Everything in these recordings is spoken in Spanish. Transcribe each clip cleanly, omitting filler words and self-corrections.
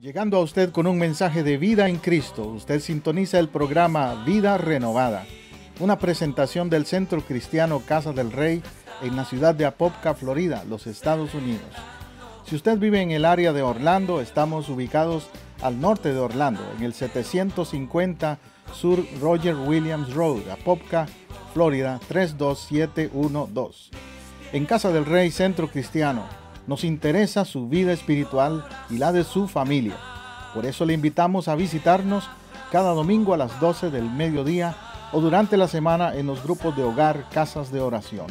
Llegando a usted con un mensaje de vida en Cristo, usted sintoniza el programa Vida Renovada, una presentación del Centro Cristiano Casa del Rey en la ciudad de Apopka, Florida, los Estados Unidos. Si usted vive en el área de Orlando, estamos ubicados al norte de Orlando, en el 750 Sur Roger Williams Road, Apopka, Florida 32712. En Casa del Rey Centro Cristiano, nos interesa su vida espiritual y la de su familia. Por eso le invitamos a visitarnos cada domingo a las 12 del mediodía o durante la semana en los grupos de hogar Casas de Oración.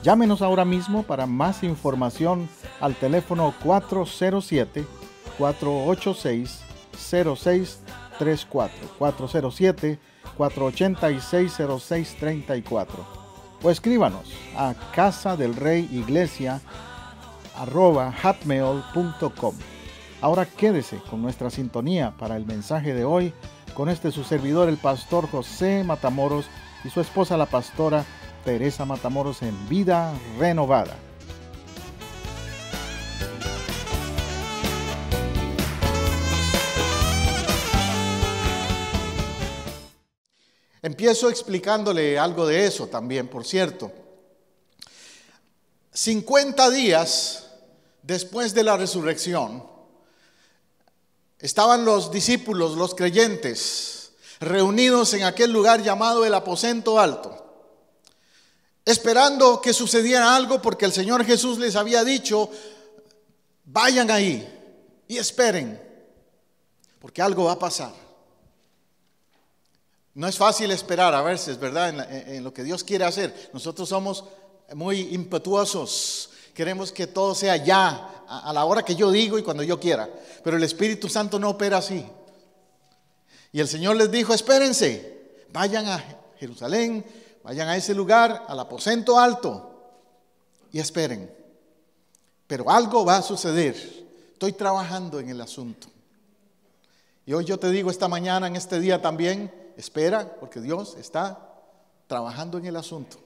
Llámenos ahora mismo para más información al teléfono 407-486-0634, 407-486-0634. O escríbanos a casadelreyiglesia@hotmail.com. Ahora quédese con nuestra sintonía para el mensaje de hoy con su servidor, el pastor José Matamoros, y su esposa, la pastora Teresa Matamoros, en Vida Renovada. Empiezo explicándole algo de eso también, por cierto. 50 días después de la resurrección, estaban los discípulos, los creyentes, reunidos en aquel lugar llamado el aposento alto, esperando que sucediera algo, porque el Señor Jesús les había dicho: vayan ahí y esperen, porque algo va a pasar. No es fácil esperar a veces, ¿verdad? En lo que Dios quiere hacer. Nosotros somos muy impetuosos. Queremos que todo sea ya, a la hora que yo digo y cuando yo quiera. Pero el Espíritu Santo no opera así. Y el Señor les dijo: espérense, vayan a Jerusalén, vayan a ese lugar, al aposento alto, y esperen. Pero algo va a suceder. Estoy trabajando en el asunto. Y hoy yo te digo esta mañana, en este día también, espera, porque Dios está trabajando en el asunto.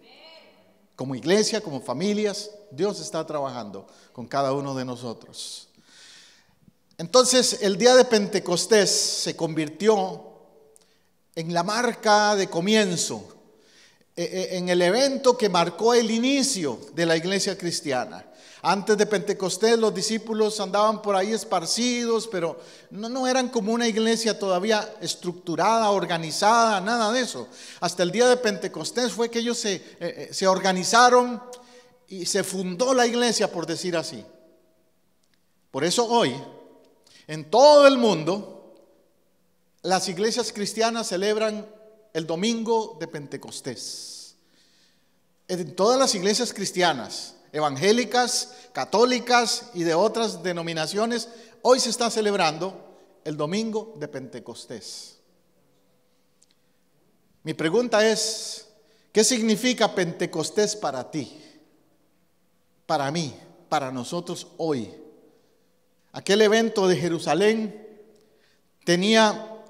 Como iglesia, como familias, Dios está trabajando con cada uno de nosotros. Entonces, el día de Pentecostés se convirtió en la marca de comienzo, en el evento que marcó el inicio de la iglesia cristiana. Antes de Pentecostés los discípulos andaban por ahí esparcidos, pero no eran como una iglesia todavía estructurada, organizada, nada de eso. Hasta el día de Pentecostés fue que ellos se organizaron y se fundó la iglesia, por decir así. Por eso hoy, en todo el mundo, las iglesias cristianas celebran el domingo de Pentecostés. En todas las iglesias cristianas, evangélicas, católicas y de otras denominaciones, hoy se está celebrando el domingo de Pentecostés. Mi pregunta es: ¿qué significa Pentecostés para ti? Para mí, para nosotros hoy. Aquel evento de Jerusalén tenía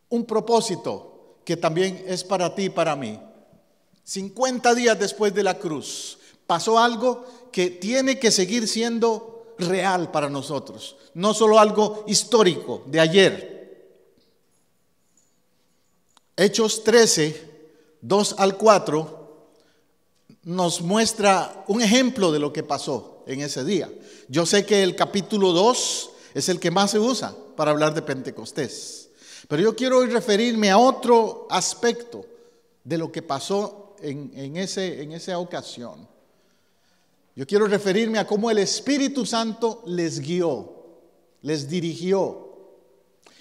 un propósito que también es para ti y para mí. 50 días después de la cruz, pasó algo que tiene que seguir siendo real para nosotros, no solo algo histórico de ayer. Hechos 13, 2 al 4, nos muestra un ejemplo de lo que pasó en ese día. Yo sé que el capítulo 2 es el que más se usa para hablar de Pentecostés, pero yo quiero hoy referirme a otro aspecto de lo que pasó en esa ocasión. Yo quiero referirme a cómo el Espíritu Santo les guió, les dirigió.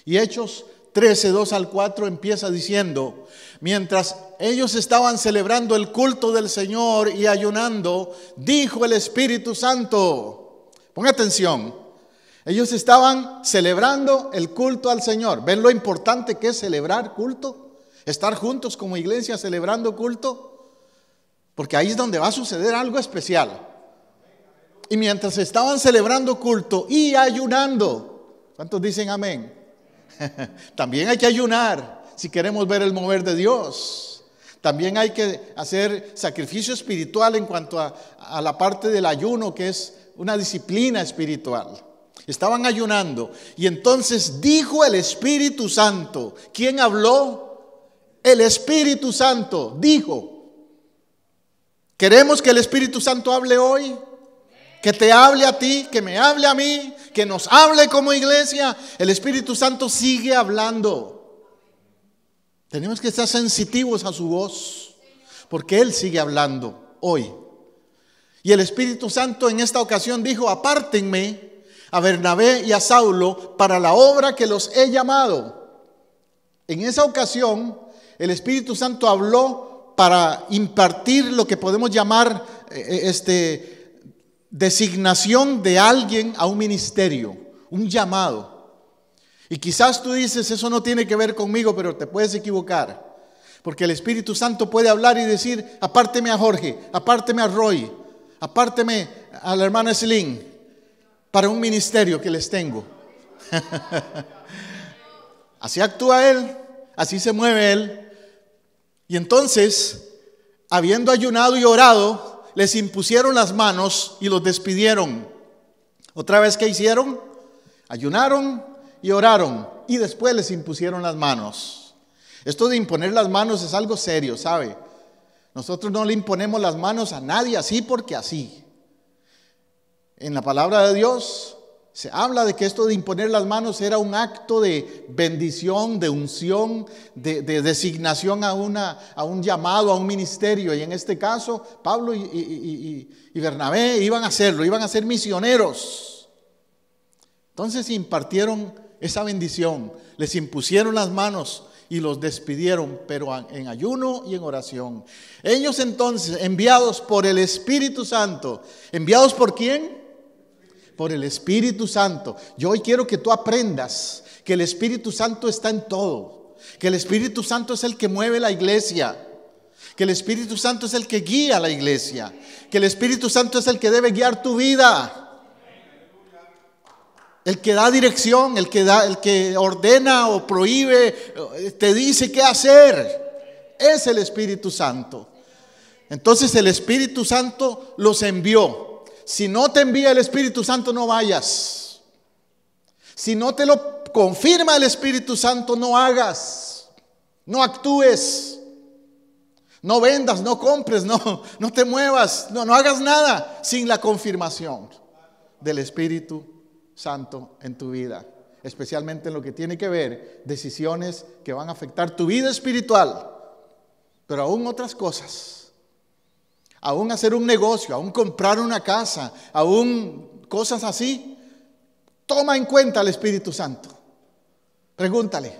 Y Hechos 13, 2 al 4 empieza diciendo: mientras ellos estaban celebrando el culto del Señor y ayunando, dijo el Espíritu Santo. Ponga atención. Ellos estaban celebrando el culto al Señor. ¿Ven lo importante que es celebrar culto? Estar juntos como iglesia celebrando culto. Porque ahí es donde va a suceder algo especial. Y mientras estaban celebrando culto y ayunando, ¿cuántos dicen amén? También hay que ayunar si queremos ver el mover de Dios. También hay que hacer sacrificio espiritual en cuanto a la parte del ayuno, que es una disciplina espiritual. Estaban ayunando. Y entonces dijo el Espíritu Santo. ¿Quién habló? El Espíritu Santo dijo. ¿Queremos que el Espíritu Santo hable hoy? Que te hable a ti, que me hable a mí, que nos hable como iglesia. El Espíritu Santo sigue hablando. Tenemos que estar sensitivos a su voz, porque Él sigue hablando hoy. Y el Espíritu Santo en esta ocasión dijo: apártenme a Bernabé y a Saulo para la obra que los he llamado. En esa ocasión, el Espíritu Santo habló para impartir lo que podemos llamar designación de alguien a un ministerio, un llamado. Y quizás tú dices: eso no tiene que ver conmigo, pero te puedes equivocar. Porque el Espíritu Santo puede hablar y decir: apárteme a Jorge, apárteme a Roy, apárteme a la hermana Celine para un ministerio que les tengo. Así actúa Él, así se mueve Él. Y entonces, habiendo ayunado y orado, les impusieron las manos y los despidieron. Otra vez, ¿qué hicieron? Ayunaron y oraron, y después les impusieron las manos. Esto de imponer las manos es algo serio, ¿sabe? Nosotros no le imponemos las manos a nadie así porque así. En la palabra de Dios se habla de que esto de imponer las manos era un acto de bendición, de unción, de designación a un llamado, a un ministerio. Y en este caso, Pablo y Bernabé iban a hacerlo, iban a ser misioneros. Entonces impartieron esa bendición, les impusieron las manos y los despidieron, pero en ayuno y en oración. Ellos entonces, enviados por el Espíritu Santo. ¿Enviados por quién? Por el Espíritu Santo. Yo hoy quiero que tú aprendas que el Espíritu Santo está en todo, que el Espíritu Santo es el que mueve la iglesia, que el Espíritu Santo es el que guía la iglesia, que el Espíritu Santo es el que debe guiar tu vida, el que da dirección, el que ordena o prohíbe, te dice qué hacer. Es el Espíritu Santo. Entonces el Espíritu Santo los envió. Si no te envía el Espíritu Santo, no vayas. Si no te lo confirma el Espíritu Santo, no hagas, no actúes, no vendas, no compres, no te muevas, no hagas nada sin la confirmación del Espíritu Santo en tu vida, especialmente en lo que tiene que ver decisiones que van a afectar tu vida espiritual, pero aún otras cosas. Aún hacer un negocio, aún comprar una casa, aún cosas así, toma en cuenta al Espíritu Santo. Pregúntale,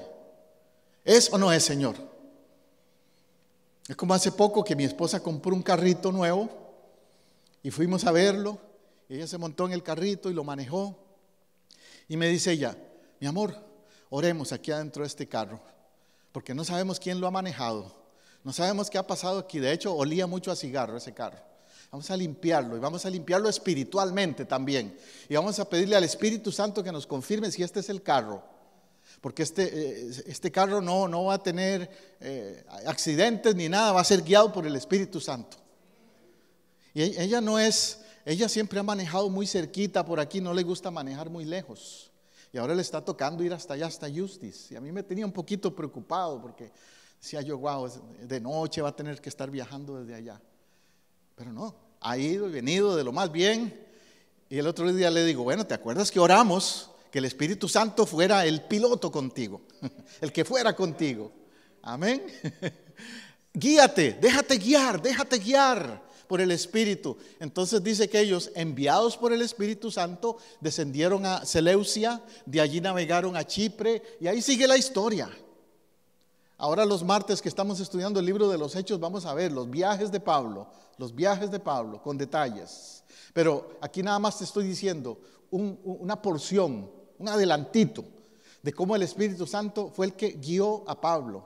¿es o no es, Señor? Es como hace poco que mi esposa compró un carrito nuevo y fuimos a verlo. Y ella se montó en el carrito y lo manejó. Y me dice ella: mi amor, oremos aquí adentro de este carro, porque no sabemos quién lo ha manejado. No sabemos qué ha pasado aquí. De hecho, olía mucho a cigarro ese carro. Vamos a limpiarlo, y vamos a limpiarlo espiritualmente también. Y vamos a pedirle al Espíritu Santo que nos confirme si este es el carro. Porque este carro no va a tener accidentes ni nada, va a ser guiado por el Espíritu Santo. Y ella siempre ha manejado muy cerquita por aquí, no le gusta manejar muy lejos. Y ahora le está tocando ir hasta allá, hasta Justice. Y a mí me tenía un poquito preocupado porque decía yo: wow, de noche va a tener que estar viajando desde allá. Pero no, ha ido y venido de lo más bien. Y el otro día le digo: bueno, ¿te acuerdas que oramos que el Espíritu Santo fuera el piloto contigo? El que fuera contigo. Amén. Guíate, déjate guiar por el Espíritu. Entonces dice que ellos, enviados por el Espíritu Santo, descendieron a Seleucia, de allí navegaron a Chipre, y ahí sigue la historia. Ahora los martes que estamos estudiando el libro de los Hechos, vamos a ver los viajes de Pablo con detalles. Pero aquí nada más te estoy diciendo una porción, un adelantito de cómo el Espíritu Santo fue el que guió a Pablo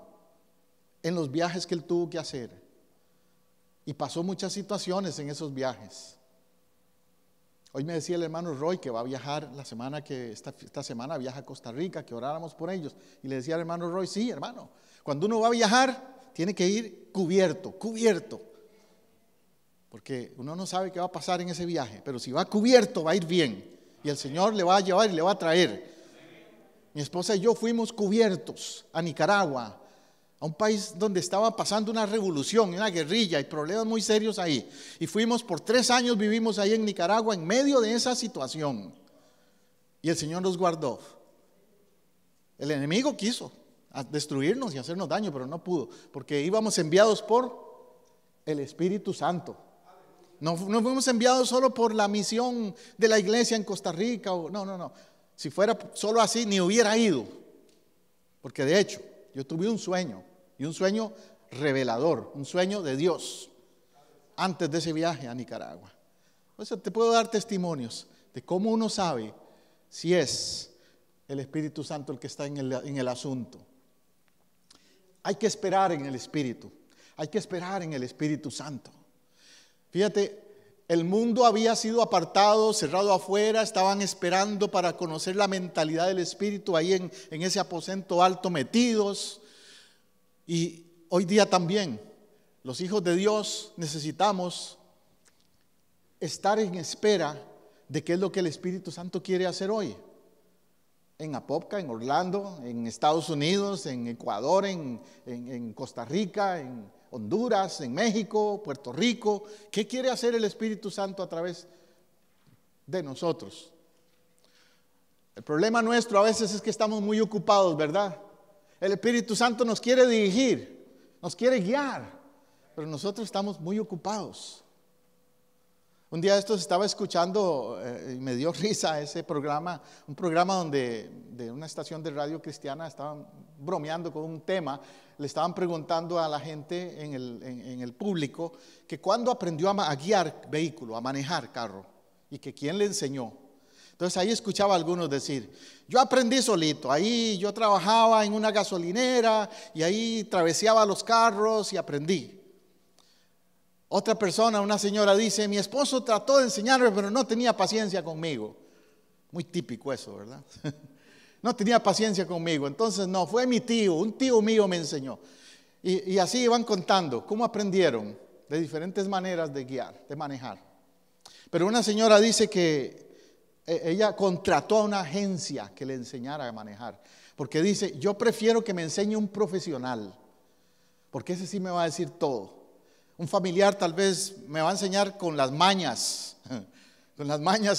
en los viajes que él tuvo que hacer. Y pasó muchas situaciones en esos viajes. Hoy me decía el hermano Roy que va a viajar esta semana viaja a Costa Rica, que oráramos por ellos. Y le decía al hermano Roy: sí, hermano, cuando uno va a viajar tiene que ir cubierto, porque uno no sabe qué va a pasar en ese viaje, pero si va cubierto va a ir bien y el Señor le va a llevar y le va a traer. Mi esposa y yo fuimos cubiertos a Nicaragua, a un país donde estaba pasando una revolución, una guerrilla y problemas muy serios ahí. Y fuimos por 3 años, vivimos ahí en Nicaragua en medio de esa situación. Y el Señor nos guardó. El enemigo quiso destruirnos y hacernos daño, pero no pudo, porque íbamos enviados por el Espíritu Santo. No fuimos enviados solo por la misión de la iglesia en Costa Rica. No. Si fuera solo así, ni hubiera ido. Porque de hecho, yo tuve un sueño, y un sueño revelador, un sueño de Dios, antes de ese viaje a Nicaragua. O sea, te puedo dar testimonios de cómo uno sabe si es el Espíritu Santo el que está en el asunto. Hay que esperar en el Espíritu, hay que esperar en el Espíritu Santo. Fíjate, el mundo había sido apartado, cerrado afuera, estaban esperando para conocer la mentalidad del Espíritu ahí en ese aposento alto metidos. Y hoy día también, los hijos de Dios necesitamos estar en espera de qué es lo que el Espíritu Santo quiere hacer hoy. En Apopka, en Orlando, en Estados Unidos, en Ecuador, en Costa Rica, en Honduras, en México, Puerto Rico. ¿Qué quiere hacer el Espíritu Santo a través de nosotros? El problema nuestro a veces es que estamos muy ocupados, ¿verdad? El Espíritu Santo nos quiere dirigir, nos quiere guiar, pero nosotros estamos muy ocupados. Un día esto estaba escuchando y me dio risa ese programa, un programa donde de una estación de radio cristiana estaban bromeando con un tema. Le estaban preguntando a la gente en el público que cuándo aprendió a guiar vehículo, a manejar carro, y que quién le enseñó. Entonces ahí escuchaba a algunos decir: yo aprendí solito, ahí yo trabajaba en una gasolinera y ahí traveseaba los carros y aprendí. Otra persona, una señora, dice: mi esposo trató de enseñarme, pero no tenía paciencia conmigo. Muy típico eso, ¿verdad? No tenía paciencia conmigo, entonces no, fue mi tío, un tío mío me enseñó. Y así iban contando cómo aprendieron de diferentes maneras de guiar, de manejar. Pero una señora dice que ella contrató a una agencia que le enseñara a manejar, porque dice: yo prefiero que me enseñe un profesional, porque ese sí me va a decir todo. Un familiar tal vez me va a enseñar con las mañas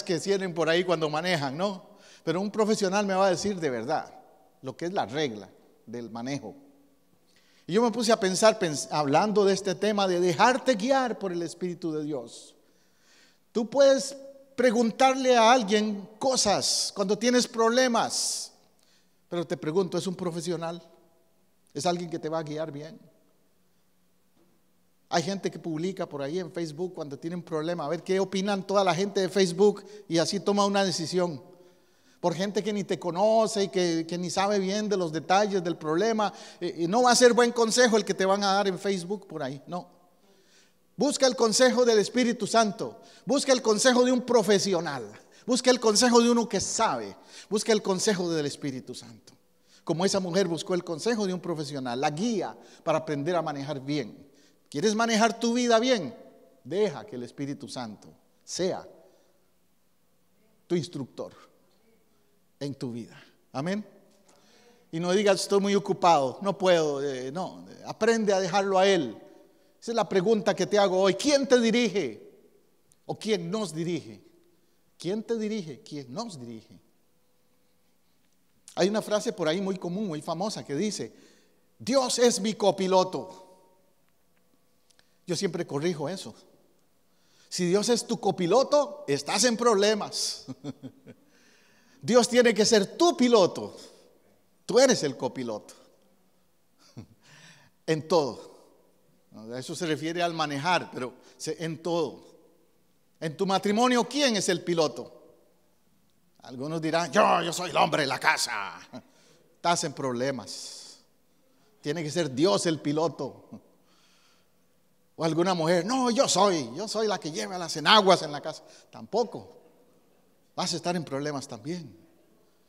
que tienen por ahí cuando manejan, ¿no? Pero un profesional me va a decir de verdad lo que es la regla del manejo. Y yo me puse a pensar, hablando de este tema de dejarte guiar por el Espíritu de Dios. Tú puedes preguntarle a alguien cosas cuando tienes problemas, pero te pregunto, ¿es un profesional? ¿Es alguien que te va a guiar bien? Hay gente que publica por ahí en Facebook cuando tienen problemas, a ver qué opinan toda la gente de Facebook, y así toma una decisión. Por gente que ni te conoce y que ni sabe bien de los detalles del problema, y no va a ser buen consejo el que te van a dar en Facebook por ahí, no. Busca el consejo del Espíritu Santo, busca el consejo de un profesional, busca el consejo de uno que sabe, busca el consejo del Espíritu Santo. Como esa mujer buscó el consejo de un profesional, la guía para aprender a manejar bien. ¿Quieres manejar tu vida bien? Deja que el Espíritu Santo sea tu instructor en tu vida. Amén. Y no digas: estoy muy ocupado, no puedo. No, aprende a dejarlo a Él. Esa es la pregunta que te hago hoy. ¿Quién te dirige? ¿O quién nos dirige? ¿Quién te dirige? ¿Quién nos dirige? Hay una frase por ahí muy común, muy famosa, que dice: Dios es mi copiloto. Yo siempre corrijo eso. Si Dios es tu copiloto, estás en problemas. Dios tiene que ser tu piloto. Tú eres el copiloto. En todo. A eso se refiere al manejar, pero en todo. En tu matrimonio, ¿quién es el piloto? Algunos dirán: yo soy el hombre de la casa. Estás en problemas. Tiene que ser Dios el piloto. O alguna mujer: no, yo soy la que lleva las enaguas en la casa. Tampoco. Vas a estar en problemas también.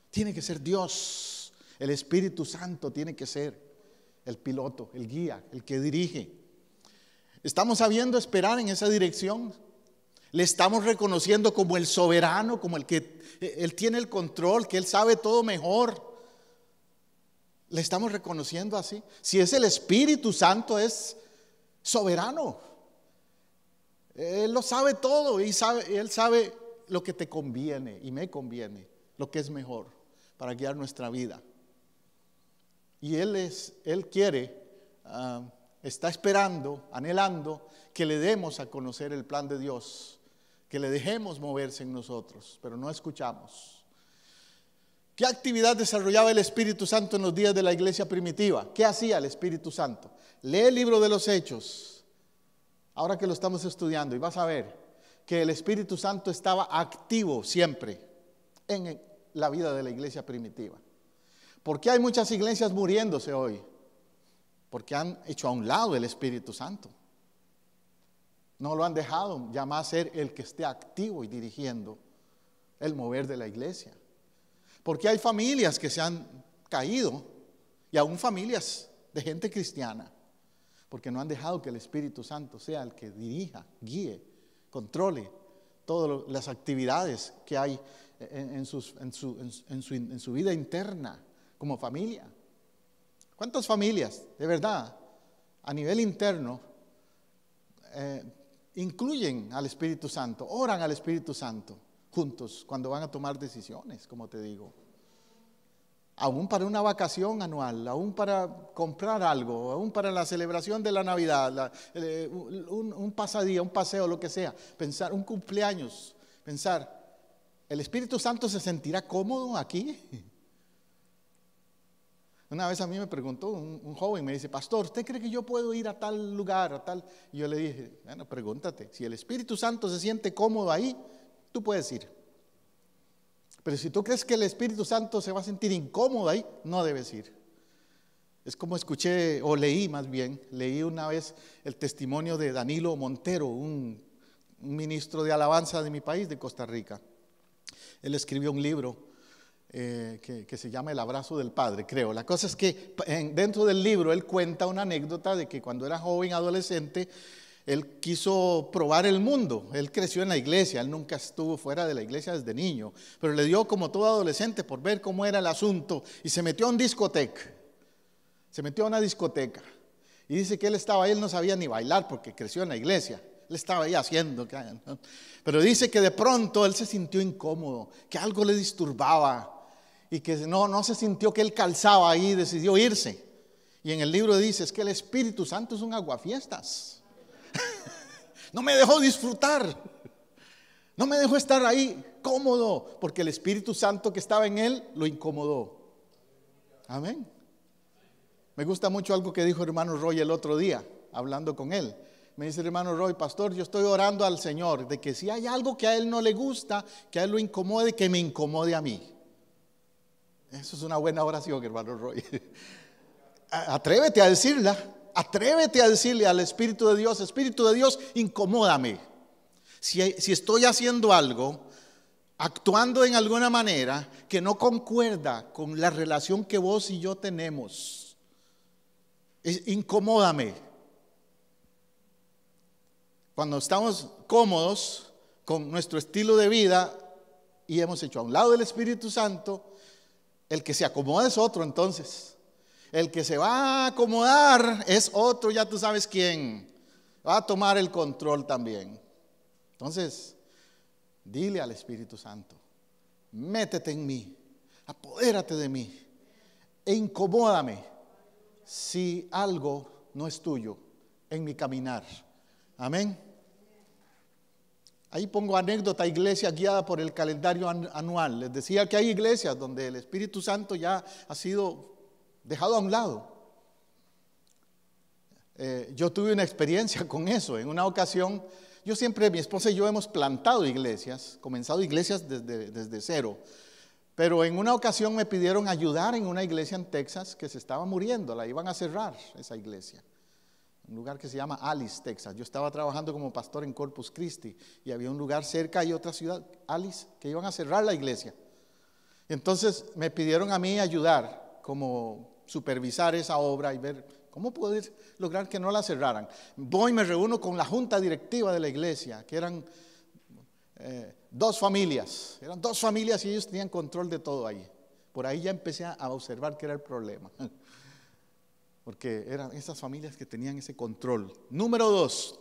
Tiene que ser Dios. El Espíritu Santo tiene que ser el piloto, el guía, el que dirige. ¿Estamos sabiendo esperar en esa dirección? Le estamos reconociendo como el soberano, como el que Él tiene el control, que Él sabe todo mejor. Le estamos reconociendo así. Si es el Espíritu Santo, es soberano. Él lo sabe todo y Él sabe lo que te conviene y me conviene, lo que es mejor para guiar nuestra vida. Y Él quiere, está esperando, anhelando que le demos a conocer el plan de Dios, que le dejemos moverse en nosotros, pero no escuchamos. ¿Qué actividad desarrollaba el Espíritu Santo en los días de la iglesia primitiva? ¿Qué hacía el Espíritu Santo? Lee el libro de los Hechos, ahora que lo estamos estudiando, y vas a ver que el Espíritu Santo estaba activo siempre en la vida de la iglesia primitiva. ¿Por qué hay muchas iglesias muriéndose hoy? Porque han hecho a un lado el Espíritu Santo. No lo han dejado ya más ser el que esté activo y dirigiendo el mover de la iglesia. Porque hay familias que se han caído, y aún familias de gente cristiana, porque no han dejado que el Espíritu Santo sea el que dirija, guíe, controle todas las actividades que hay en su vida interna como familia. ¿Cuántas familias, de verdad, a nivel interno, incluyen al Espíritu Santo, oran al Espíritu Santo juntos cuando van a tomar decisiones, como te digo? Aún para una vacación anual, aún para comprar algo, aún para la celebración de la Navidad, un pasadía, un paseo, lo que sea, pensar, un cumpleaños, pensar, ¿el Espíritu Santo se sentirá cómodo aquí? Una vez a mí me preguntó un joven, me dice: pastor, ¿usted cree que yo puedo ir a tal lugar, a tal? Y yo le dije: bueno, pregúntate, si el Espíritu Santo se siente cómodo ahí, tú puedes ir. Pero si tú crees que el Espíritu Santo se va a sentir incómodo ahí, no debes ir. Es como escuché, o leí una vez el testimonio de Danilo Montero, un ministro de alabanza de mi país, de Costa Rica. Él escribió un libro que se llama El abrazo del Padre, creo. La cosa es que dentro del libro él cuenta una anécdota de que cuando era joven, adolescente, él quiso probar el mundo. Él creció en la iglesia, él nunca estuvo fuera de la iglesia desde niño, pero le dio, como todo adolescente, por ver cómo era el asunto, y se metió a una discoteca. Y dice que él estaba ahí, él no sabía ni bailar porque creció en la iglesia. Él estaba ahí haciendo, ¿no? Pero dice que de pronto él se sintió incómodo, que algo le disturbaba y que no se sintió que él calzaba ahí y decidió irse. Y en el libro dice: es que el Espíritu Santo es un aguafiestas. No me dejó disfrutar, no me dejó estar ahí cómodo, porque el Espíritu Santo que estaba en él lo incomodó. Amén. Me gusta mucho algo que dijo hermano Roy el otro día, hablando con él. Me dice: hermano Roy, pastor, yo estoy orando al Señor de que si hay algo que a él no le gusta, que a él lo incomode, que me incomode a mí. Eso es una buena oración, hermano Roy. Atrévete a decirla. Atrévete a decirle al Espíritu de Dios: Espíritu de Dios, incomódame. Si estoy haciendo algo, actuando en alguna manera que no concuerda con la relación que vos y yo tenemos, incomódame. Cuando estamos cómodos con nuestro estilo de vida y hemos hecho a un lado el Espíritu Santo, el que se acomoda es otro entonces. El que se va a acomodar es otro, ya tú sabes quién. Va a tomar el control también. Entonces, dile al Espíritu Santo: métete en mí, apodérate de mí e incomódame si algo no es tuyo en mi caminar. Amén. Ahí pongo anécdota: iglesia guiada por el calendario anual. Les decía que hay iglesias donde el Espíritu Santo ya ha sido dejado a un lado. Yo tuve una experiencia con eso. En una ocasión, mi esposa y yo hemos plantado iglesias, comenzado iglesias desde cero. Pero en una ocasión me pidieron ayudar en una iglesia en Texas que se estaba muriendo, la iban a cerrar esa iglesia. Un lugar que se llama Alice, Texas. Yo estaba trabajando como pastor en Corpus Christi y había un lugar cerca y otra ciudad, Alice, que iban a cerrar la iglesia. Entonces me pidieron a mí ayudar, como supervisar esa obra y ver cómo poder lograr que no la cerraran. Voy y me reúno con la junta directiva de la iglesia, que eran 2 familias. Eran 2 familias y ellos tenían control de todo ahí. Por ahí ya empecé a observar que era el problema. Porque eran esas familias que tenían ese control. Número 2.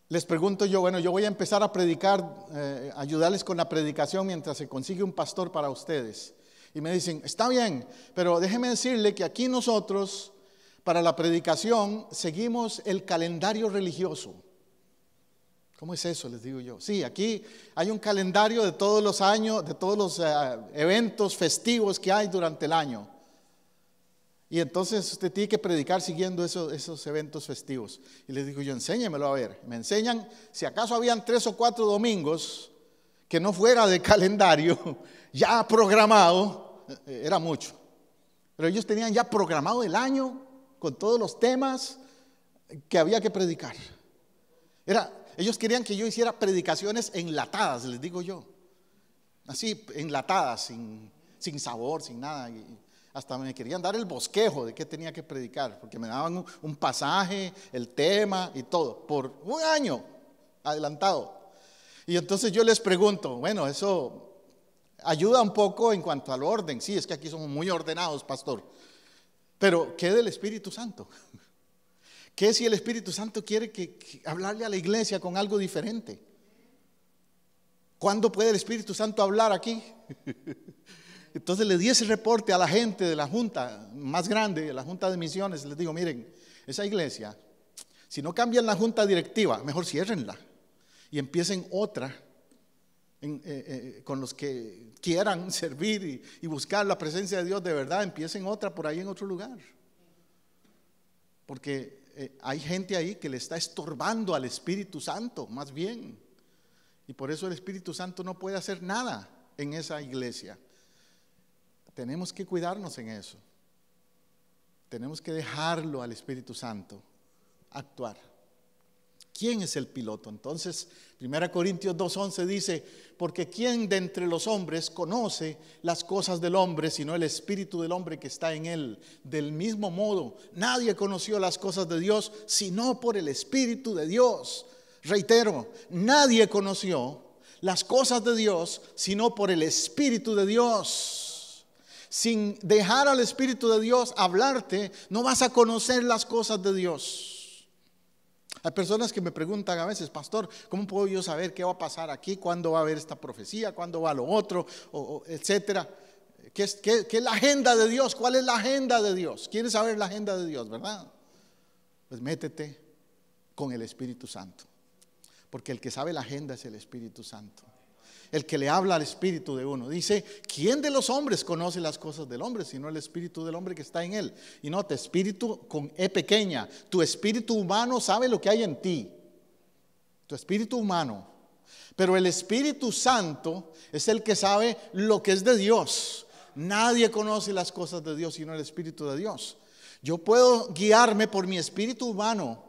Les pregunto yo, bueno, yo voy a empezar a predicar, ayudarles con la predicación mientras se consigue un pastor para ustedes. Y me dicen, está bien, pero déjeme decirle que aquí nosotros, para la predicación, seguimos el calendario religioso. ¿Cómo es eso? Les digo yo. Sí, aquí hay un calendario de todos los años, de todos los eventos festivos que hay durante el año. Y entonces usted tiene que predicar siguiendo esos eventos festivos. Y les digo yo, enséñemelo a ver. Me enseñan, si acaso habían 3 o 4 domingos que no fuera de calendario, ya programado, era mucho. Pero ellos tenían ya programado el año con todos los temas que había que predicar. Ellos querían que yo hiciera predicaciones enlatadas, les digo yo. Así, enlatadas, sin sabor, sin nada. Y hasta me querían dar el bosquejo de qué tenía que predicar, porque me daban un pasaje, el tema y todo, por un año adelantado. Y entonces yo les pregunto, bueno, eso ayuda un poco en cuanto al orden. Sí, es que aquí somos muy ordenados, pastor. Pero, ¿qué del Espíritu Santo? ¿Qué si el Espíritu Santo quiere que hablarle a la iglesia con algo diferente? ¿Cuándo puede el Espíritu Santo hablar aquí? Entonces le di ese reporte a la gente de la junta más grande, la junta de misiones. Les digo, miren, esa iglesia, si no cambian la junta directiva, mejor ciérrenla y empiecen otra con los que quieran servir y buscar la presencia de Dios de verdad. Empiecen otra por ahí en otro lugar, porque hay gente ahí que le está estorbando al Espíritu Santo, más bien, y por eso el Espíritu Santo no puede hacer nada en esa iglesia. Tenemos que cuidarnos en eso. Tenemos que dejarlo al Espíritu Santo actuar. ¿Quién es el piloto? Entonces, 1 Corintios 2:11 dice, porque ¿quién de entre los hombres conoce las cosas del hombre, sino el espíritu del hombre que está en él? Del mismo modo, nadie conoció las cosas de Dios, sino por el Espíritu de Dios. Reitero, nadie conoció las cosas de Dios, sino por el Espíritu de Dios. Sin dejar al Espíritu de Dios hablarte, no vas a conocer las cosas de Dios. Hay personas que me preguntan a veces, pastor, ¿cómo puedo yo saber qué va a pasar aquí? ¿Cuándo va a haber esta profecía? ¿Cuándo va lo otro? Etcétera. ¿Qué es la agenda de Dios? ¿Cuál es la agenda de Dios? ¿Quieres saber la agenda de Dios, verdad? Pues métete con el Espíritu Santo. Porque el que sabe la agenda es el Espíritu Santo. El que le habla al espíritu de uno. Dice, ¿quién de los hombres conoce las cosas del hombre, sino el espíritu del hombre que está en él? Y nota, espíritu con E pequeña. Tu espíritu humano sabe lo que hay en ti. Tu espíritu humano. Pero el Espíritu Santo es el que sabe lo que es de Dios. Nadie conoce las cosas de Dios sino el Espíritu de Dios. Yo puedo guiarme por mi espíritu humano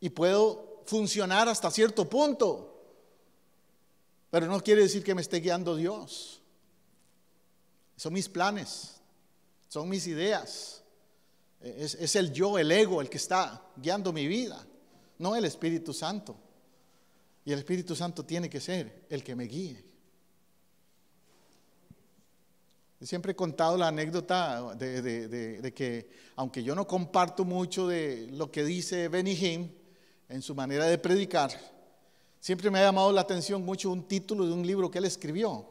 y puedo funcionar hasta cierto punto. Pero no quiere decir que me esté guiando Dios. Son mis planes, son mis ideas. Es el yo, el ego, el que está guiando mi vida, no el Espíritu Santo. Y el Espíritu Santo tiene que ser el que me guíe. Siempre he contado la anécdota de que, aunque yo no comparto mucho de lo que dice Benny Hinn en su manera de predicar, siempre me ha llamado la atención mucho un título de un libro que él escribió,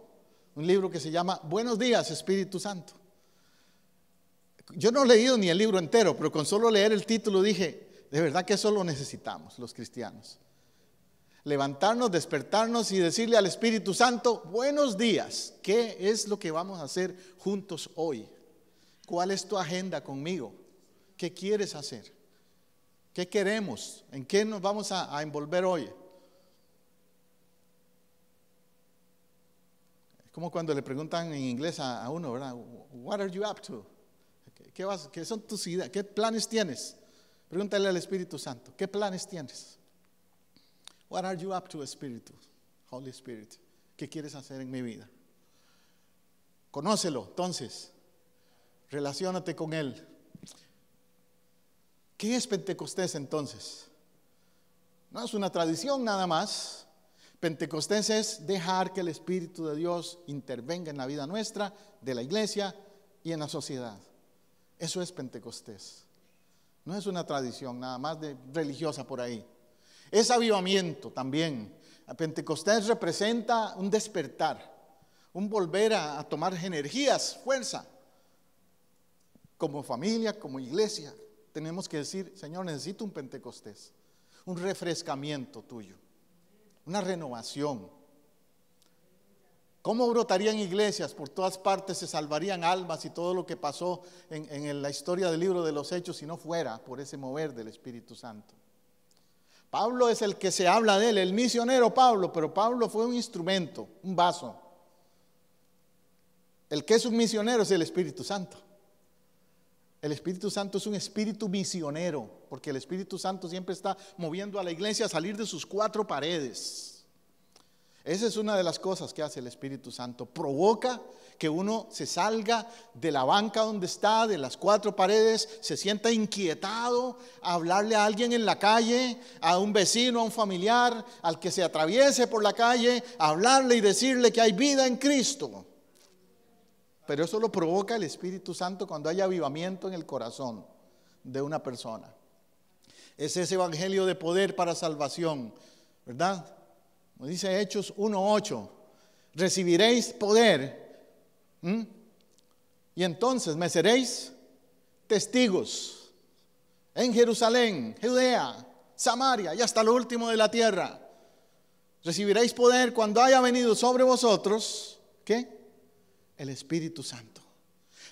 un libro que se llama Buenos días, Espíritu Santo. Yo no he leído ni el libro entero, pero con solo leer el título dije, de verdad que eso lo necesitamos los cristianos. Levantarnos, despertarnos y decirle al Espíritu Santo, buenos días, ¿qué es lo que vamos a hacer juntos hoy? ¿Cuál es tu agenda conmigo? ¿Qué quieres hacer? ¿Qué queremos? ¿En qué nos vamos a envolver hoy? Como cuando le preguntan en inglés a uno, ¿verdad? What are you up to? ¿Qué son tus ideas? ¿Qué planes tienes? Pregúntale al Espíritu Santo, ¿qué planes tienes? What are you up to, Espíritu? Holy Spirit, ¿qué quieres hacer en mi vida? Conócelo, entonces, relaciónate con Él. ¿Qué es Pentecostés entonces? No es una tradición nada más. Pentecostés es dejar que el Espíritu de Dios intervenga en la vida nuestra, de la iglesia y en la sociedad. Eso es Pentecostés. No es una tradición nada más religiosa por ahí. Es avivamiento también. Pentecostés representa un despertar, un volver a tomar energías, fuerza. Como familia, como iglesia, tenemos que decir: Señor, necesito un Pentecostés, un refrescamiento tuyo, una renovación. ¿Cómo brotarían iglesias? Por todas partes se salvarían almas y todo lo que pasó en la historia del libro de los Hechos si no fuera por ese mover del Espíritu Santo. Pablo es el que se habla de él, el misionero Pablo, pero Pablo fue un instrumento, un vaso. El que es un misionero es el Espíritu Santo. El Espíritu Santo es un espíritu misionero, porque el Espíritu Santo siempre está moviendo a la iglesia a salir de sus cuatro paredes. Esa es una de las cosas que hace el Espíritu Santo. Provoca que uno se salga de la banca donde está, de las cuatro paredes, se sienta inquietado a hablarle a alguien en la calle, a un vecino, a un familiar, al que se atraviese por la calle, a hablarle y decirle que hay vida en Cristo. Pero eso lo provoca el Espíritu Santo cuando hay avivamiento en el corazón de una persona. Es ese evangelio de poder para salvación, ¿verdad? Como dice Hechos 1:8, recibiréis poder, y entonces me seréis testigos en Jerusalén, Judea, Samaria y hasta lo último de la tierra. Recibiréis poder cuando haya venido sobre vosotros, ¿qué? El Espíritu Santo.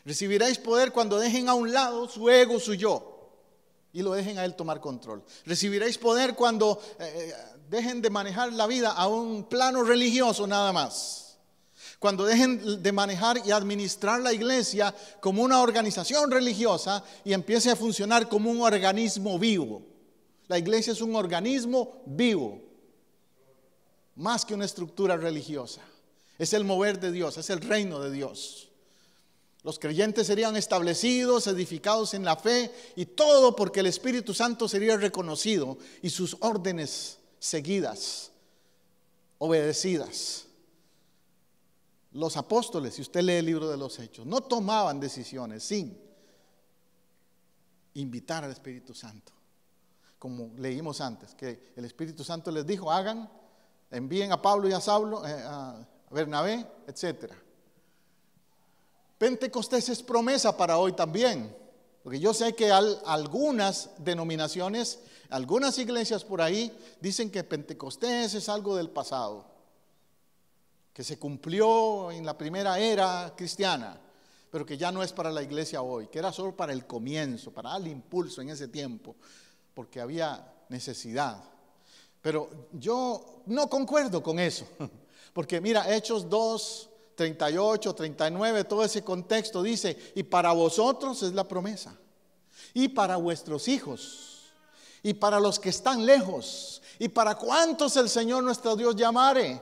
Recibiréis poder cuando dejen a un lado su ego, su yo, y lo dejen a Él tomar control. Recibiréis poder cuando dejen de manejar la vida a un plano religioso nada más. Cuando dejen de manejar y administrar la iglesia como una organización religiosa y empiece a funcionar como un organismo vivo. La iglesia es un organismo vivo, más que una estructura religiosa. Es el mover de Dios, es el reino de Dios. Los creyentes serían establecidos, edificados en la fe, y todo porque el Espíritu Santo sería reconocido y sus órdenes seguidas, obedecidas. Los apóstoles, si usted lee el libro de los Hechos, no tomaban decisiones sin invitar al Espíritu Santo. Como leímos antes, que el Espíritu Santo les dijo: hagan, envíen a Pablo y a Saulo, a Bernabé, etcétera. Pentecostés es promesa para hoy también, porque yo sé que algunas denominaciones, algunas iglesias por ahí dicen que Pentecostés es algo del pasado, que se cumplió en la primera era cristiana, pero que ya no es para la iglesia hoy, que era solo para el comienzo, para darle impulso en ese tiempo, porque había necesidad. Pero yo no concuerdo con eso, porque mira, Hechos 2, 38, 39, todo ese contexto dice: y para vosotros es la promesa, y para vuestros hijos, y para los que están lejos, y para cuantos el Señor nuestro Dios llamare.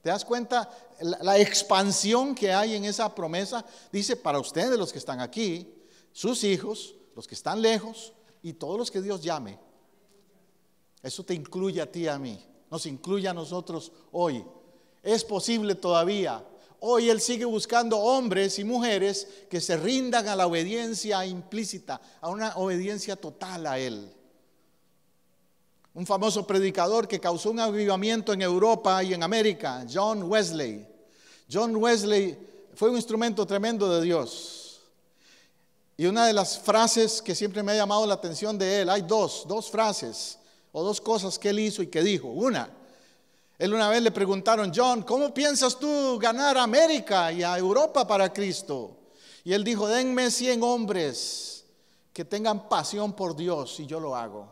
¿Te das cuenta la expansión que hay en esa promesa? Dice: para ustedes los que están aquí, sus hijos, los que están lejos, y todos los que Dios llame. Eso te incluye a ti y a mí, nos incluye a nosotros hoy. Es posible todavía. Hoy Él sigue buscando hombres y mujeres que se rindan a la obediencia implícita, a una obediencia total a Él. Un famoso predicador que causó un avivamiento en Europa y en América, John Wesley. John Wesley fue un instrumento tremendo de Dios. Y una de las frases que siempre me ha llamado la atención de él, hay dos frases o dos cosas que él hizo y que dijo. Él una vez le preguntaron: John, ¿cómo piensas tú ganar a América y a Europa para Cristo? Y él dijo: denme 100 hombres que tengan pasión por Dios y yo lo hago.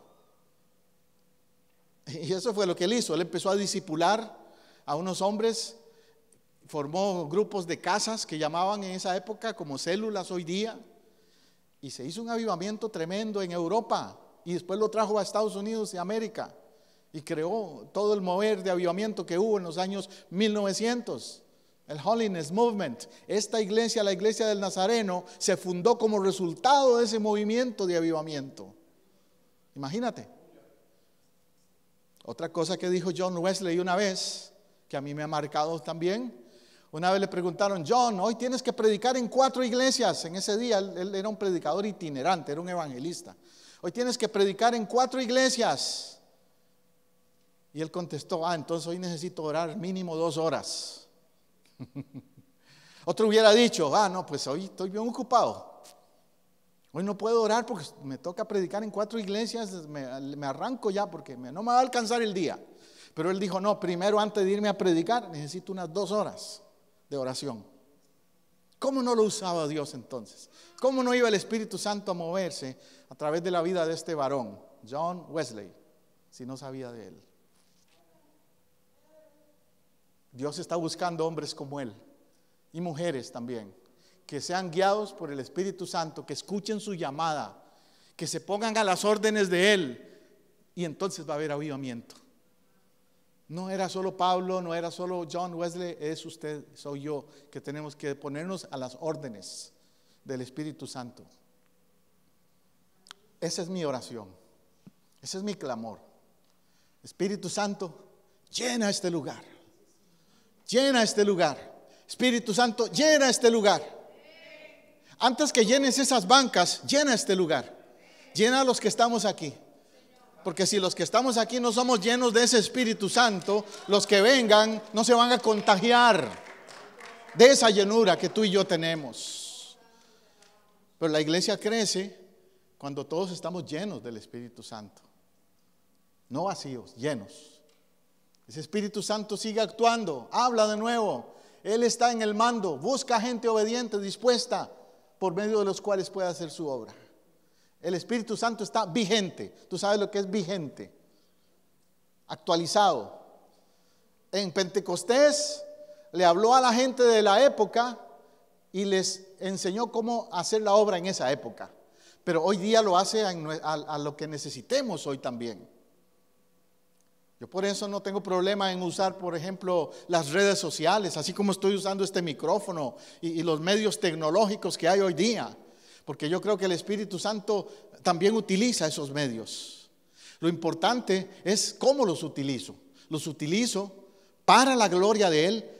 Y eso fue lo que él hizo. Él empezó a discipular a unos hombres, formó grupos de casas que llamaban en esa época como células hoy día, y se hizo un avivamiento tremendo en Europa, y después lo trajo a Estados Unidos y América, y creó todo el mover de avivamiento que hubo en los años 1900, el Holiness Movement. Esta iglesia, la iglesia del Nazareno, se fundó como resultado de ese movimiento de avivamiento. Imagínate. Otra cosa que dijo John Wesley una vez, que a mí me ha marcado también. Una vez le preguntaron: John, hoy tienes que predicar en 4 iglesias. En ese día él era un predicador itinerante, era un evangelista. Hoy tienes que predicar en 4 iglesias. Y él contestó: entonces hoy necesito orar mínimo 2 horas. Otro hubiera dicho: no, pues hoy estoy bien ocupado. Hoy no puedo orar porque me toca predicar en 4 iglesias, me arranco ya porque no me va a alcanzar el día. Pero él dijo: no, primero antes de irme a predicar necesito unas 2 horas de oración. ¿Cómo no lo usaba Dios entonces? ¿Cómo no iba el Espíritu Santo a moverse a través de la vida de este varón, John Wesley, si no sabía de él? Dios está buscando hombres como él y mujeres también, que sean guiados por el Espíritu Santo, que escuchen su llamada, que se pongan a las órdenes de él, y entonces va a haber avivamiento. No era solo Pablo, no era solo John Wesley, es usted, soy yo, que tenemos que ponernos a las órdenes del Espíritu Santo. Esa es mi oración, ese es mi clamor. Espíritu Santo, llena este lugar, llena este lugar. Espíritu Santo, llena este lugar. Antes que llenes esas bancas, llena este lugar, llena a los que estamos aquí. Porque si los que estamos aquí no somos llenos de ese Espíritu Santo, los que vengan no se van a contagiar de esa llenura que tú y yo tenemos. Pero la iglesia crece cuando todos estamos llenos del Espíritu Santo, no vacíos, llenos. Ese Espíritu Santo sigue actuando, habla de nuevo. Él está en el mando, busca gente obediente, dispuesta, por medio de los cuales puede hacer su obra. El Espíritu Santo está vigente. Tú sabes lo que es vigente, actualizado. En Pentecostés le habló a la gente de la época y les enseñó cómo hacer la obra en esa época. Pero hoy día lo hace a lo que necesitemos hoy también. Yo por eso no tengo problema en usar, por ejemplo, las redes sociales, así como estoy usando este micrófono y los medios tecnológicos que hay hoy día. Porque yo creo que el Espíritu Santo también utiliza esos medios. Lo importante es cómo los utilizo. Los utilizo para la gloria de Él.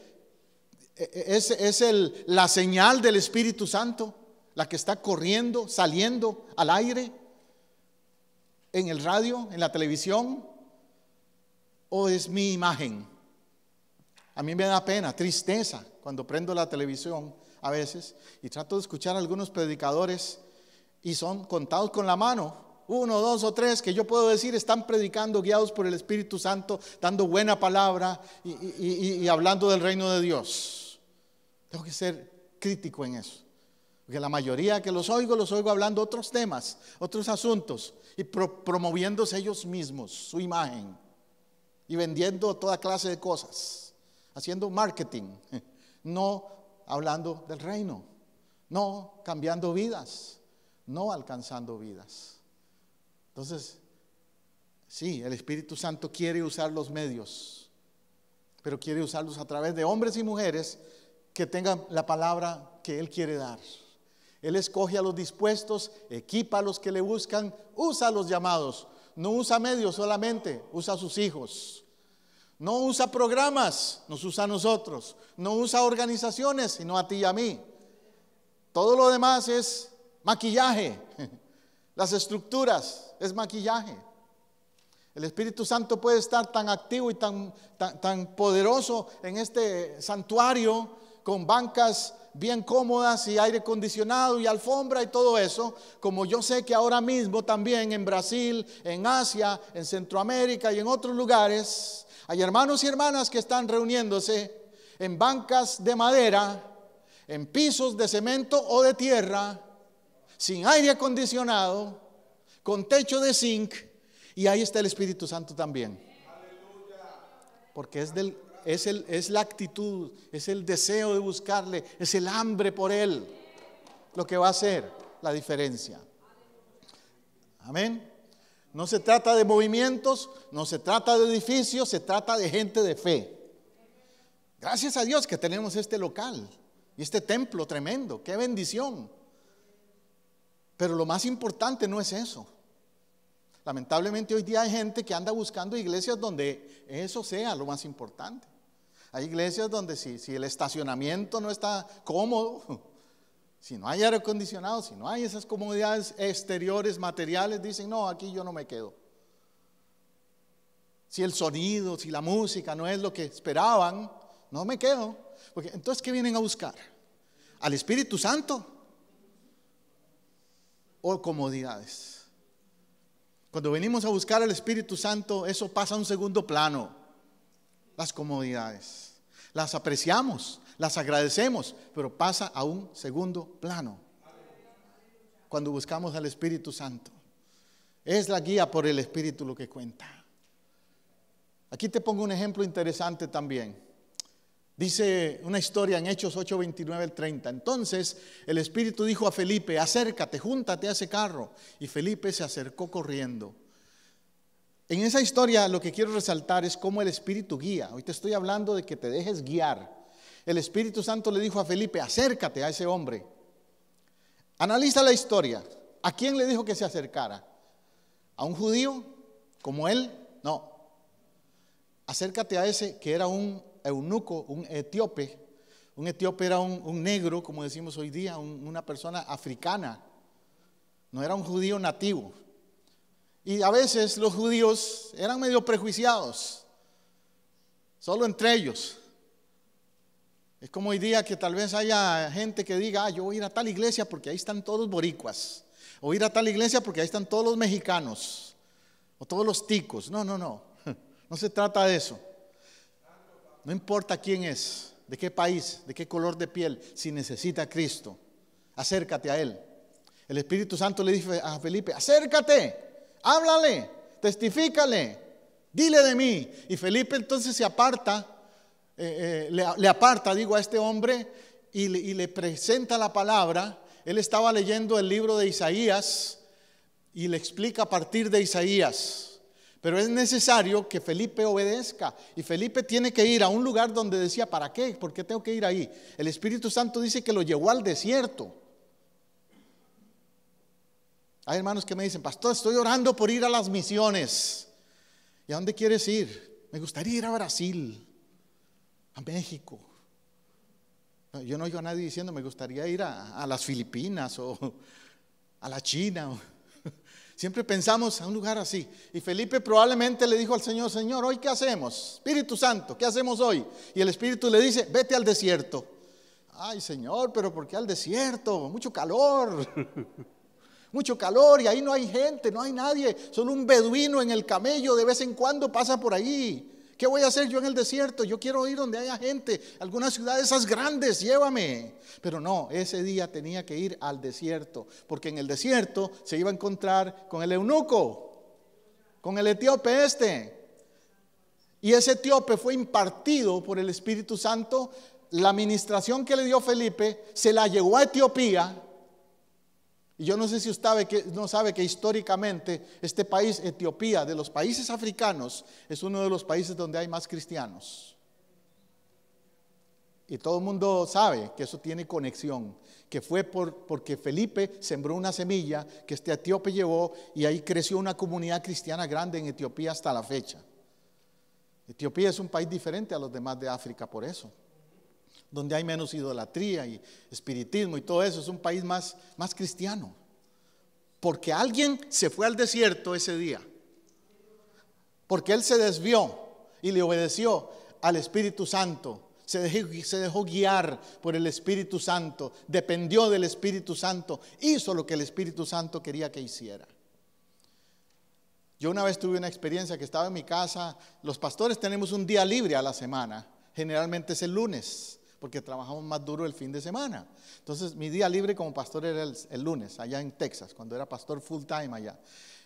Es la señal del Espíritu Santo, la que está corriendo, saliendo al aire, en el radio, en la televisión, o es mi imagen. A mí me da pena, tristeza, cuando prendo la televisión a veces y trato de escuchar a algunos predicadores y son contados con la mano, 1, 2 o 3 que yo puedo decir están predicando guiados por el Espíritu Santo, dando buena palabra y hablando del reino de Dios. Tengo que ser crítico en eso, porque la mayoría que los oigo hablando otros temas, otros asuntos y promoviéndose ellos mismos, su imagen, y vendiendo toda clase de cosas, haciendo marketing, no hablando del reino, no cambiando vidas, no alcanzando vidas. Entonces, sí, el Espíritu Santo quiere usar los medios, pero quiere usarlos a través de hombres y mujeres que tengan la palabra que Él quiere dar. Él escoge a los dispuestos, equipa a los que le buscan, usa a los llamados. No usa medios solamente, usa a sus hijos. No usa programas, nos usa a nosotros. No usa organizaciones, sino a ti y a mí. Todo lo demás es maquillaje. Las estructuras es maquillaje. El Espíritu Santo puede estar tan activo y tan poderoso en este santuario, con bancas bien cómodas y aire acondicionado y alfombra y todo eso, como yo sé que ahora mismo también en Brasil, en Asia, en Centroamérica y en otros lugares hay hermanos y hermanas que están reuniéndose en bancas de madera, en pisos de cemento o de tierra, sin aire acondicionado, con techo de zinc, y ahí está el Espíritu Santo también. Porque es la actitud, es el deseo de buscarle, es el hambre por Él, lo que va a hacer la diferencia. Amén. No se trata de movimientos, no se trata de edificios, se trata de gente de fe. Gracias a Dios que tenemos este local y este templo tremendo, qué bendición. Pero lo más importante no es eso. Lamentablemente hoy día hay gente que anda buscando iglesias donde eso sea lo más importante. Hay iglesias donde si el estacionamiento no está cómodo, si no hay aire acondicionado, si no hay esas comodidades exteriores, materiales, dicen, no, aquí yo no me quedo. Si el sonido, si la música no es lo que esperaban, no me quedo. Porque entonces, ¿qué vienen a buscar? ¿Al Espíritu Santo o comodidades? Cuando venimos a buscar al Espíritu Santo, eso pasa a un segundo plano. Las comodidades las apreciamos, las agradecemos, pero pasa a un segundo plano cuando buscamos al Espíritu Santo. Es la guía por el Espíritu lo que cuenta. Aquí te pongo un ejemplo interesante también. Dice una historia en Hechos 8:29 al 30. Entonces el Espíritu dijo a Felipe: acércate, júntate a ese carro. Y Felipe se acercó corriendo. En esa historia lo que quiero resaltar es cómo el Espíritu guía. Hoy te estoy hablando de que te dejes guiar. El Espíritu Santo le dijo a Felipe: acércate a ese hombre. Analiza la historia. ¿A quién le dijo que se acercara? ¿A un judío como él? No. Acércate a ese que era un eunuco, un etíope. Un etíope era un negro, como decimos hoy día, una persona africana. No era un judío nativo. Y a veces los judíos eran medio prejuiciados, solo entre ellos. Es como hoy día que tal vez haya gente que diga: yo voy a ir a tal iglesia porque ahí están todos los boricuas, o ir a tal iglesia porque ahí están todos los mexicanos, o todos los ticos. No, no se trata de eso. No importa quién es, de qué país, de qué color de piel, si necesita a Cristo, acércate a Él. El Espíritu Santo le dice a Felipe: acércate, háblale, testifícale, dile de mí. Y Felipe entonces se aparta, le aparta a este hombre y le presenta la palabra. Él estaba leyendo el libro de Isaías y le explica a partir de Isaías. Pero es necesario que Felipe obedezca. Y Felipe tiene que ir a un lugar donde decía: ¿para qué? ¿Por qué tengo que ir ahí? El Espíritu Santo dice que lo llevó al desierto. Hay hermanos que me dicen: pastor, estoy orando por ir a las misiones. ¿Y a dónde quieres ir? Me gustaría ir a Brasil, a México. Yo no oigo a nadie diciendo: me gustaría ir a las Filipinas o a la China. Siempre pensamos a un lugar así. Y Felipe probablemente le dijo al Señor: Señor, ¿hoy qué hacemos? Espíritu Santo, ¿qué hacemos hoy? Y el Espíritu le dice: vete al desierto. Ay, Señor, pero ¿por qué al desierto? Mucho calor. Mucho calor, y ahí no hay gente, no hay nadie. Solo un beduino en el camello de vez en cuando pasa por ahí. ¿Qué voy a hacer yo en el desierto? Yo quiero ir donde haya gente, algunas ciudades esas grandes, llévame. Pero no, ese día tenía que ir al desierto, porque en el desierto se iba a encontrar con el eunuco, con el etíope Y ese etíope fue impartido por el Espíritu Santo. La administración que le dio Felipe se la llevó a Etiopía. Y yo no sé si usted no sabe que históricamente este país, Etiopía, de los países africanos, es uno de los países donde hay más cristianos. Y todo el mundo sabe que eso tiene conexión, que fue porque Felipe sembró una semilla que este etíope llevó, y ahí creció una comunidad cristiana grande en Etiopía hasta la fecha. Etiopía es un país diferente a los demás de África por eso, donde hay menos idolatría y espiritismo y todo eso. Es un país más cristiano, porque alguien se fue al desierto ese día, porque él se desvió y le obedeció al Espíritu Santo, se dejó guiar por el Espíritu Santo, dependió del Espíritu Santo, hizo lo que el Espíritu Santo quería que hiciera. Yo una vez tuve una experiencia que estaba en mi casa. Los pastores tenemos un día libre a la semana, generalmente es el lunes, porque trabajamos más duro el fin de semana. Entonces mi día libre como pastor era el lunes, allá en Texas, cuando era pastor full time allá.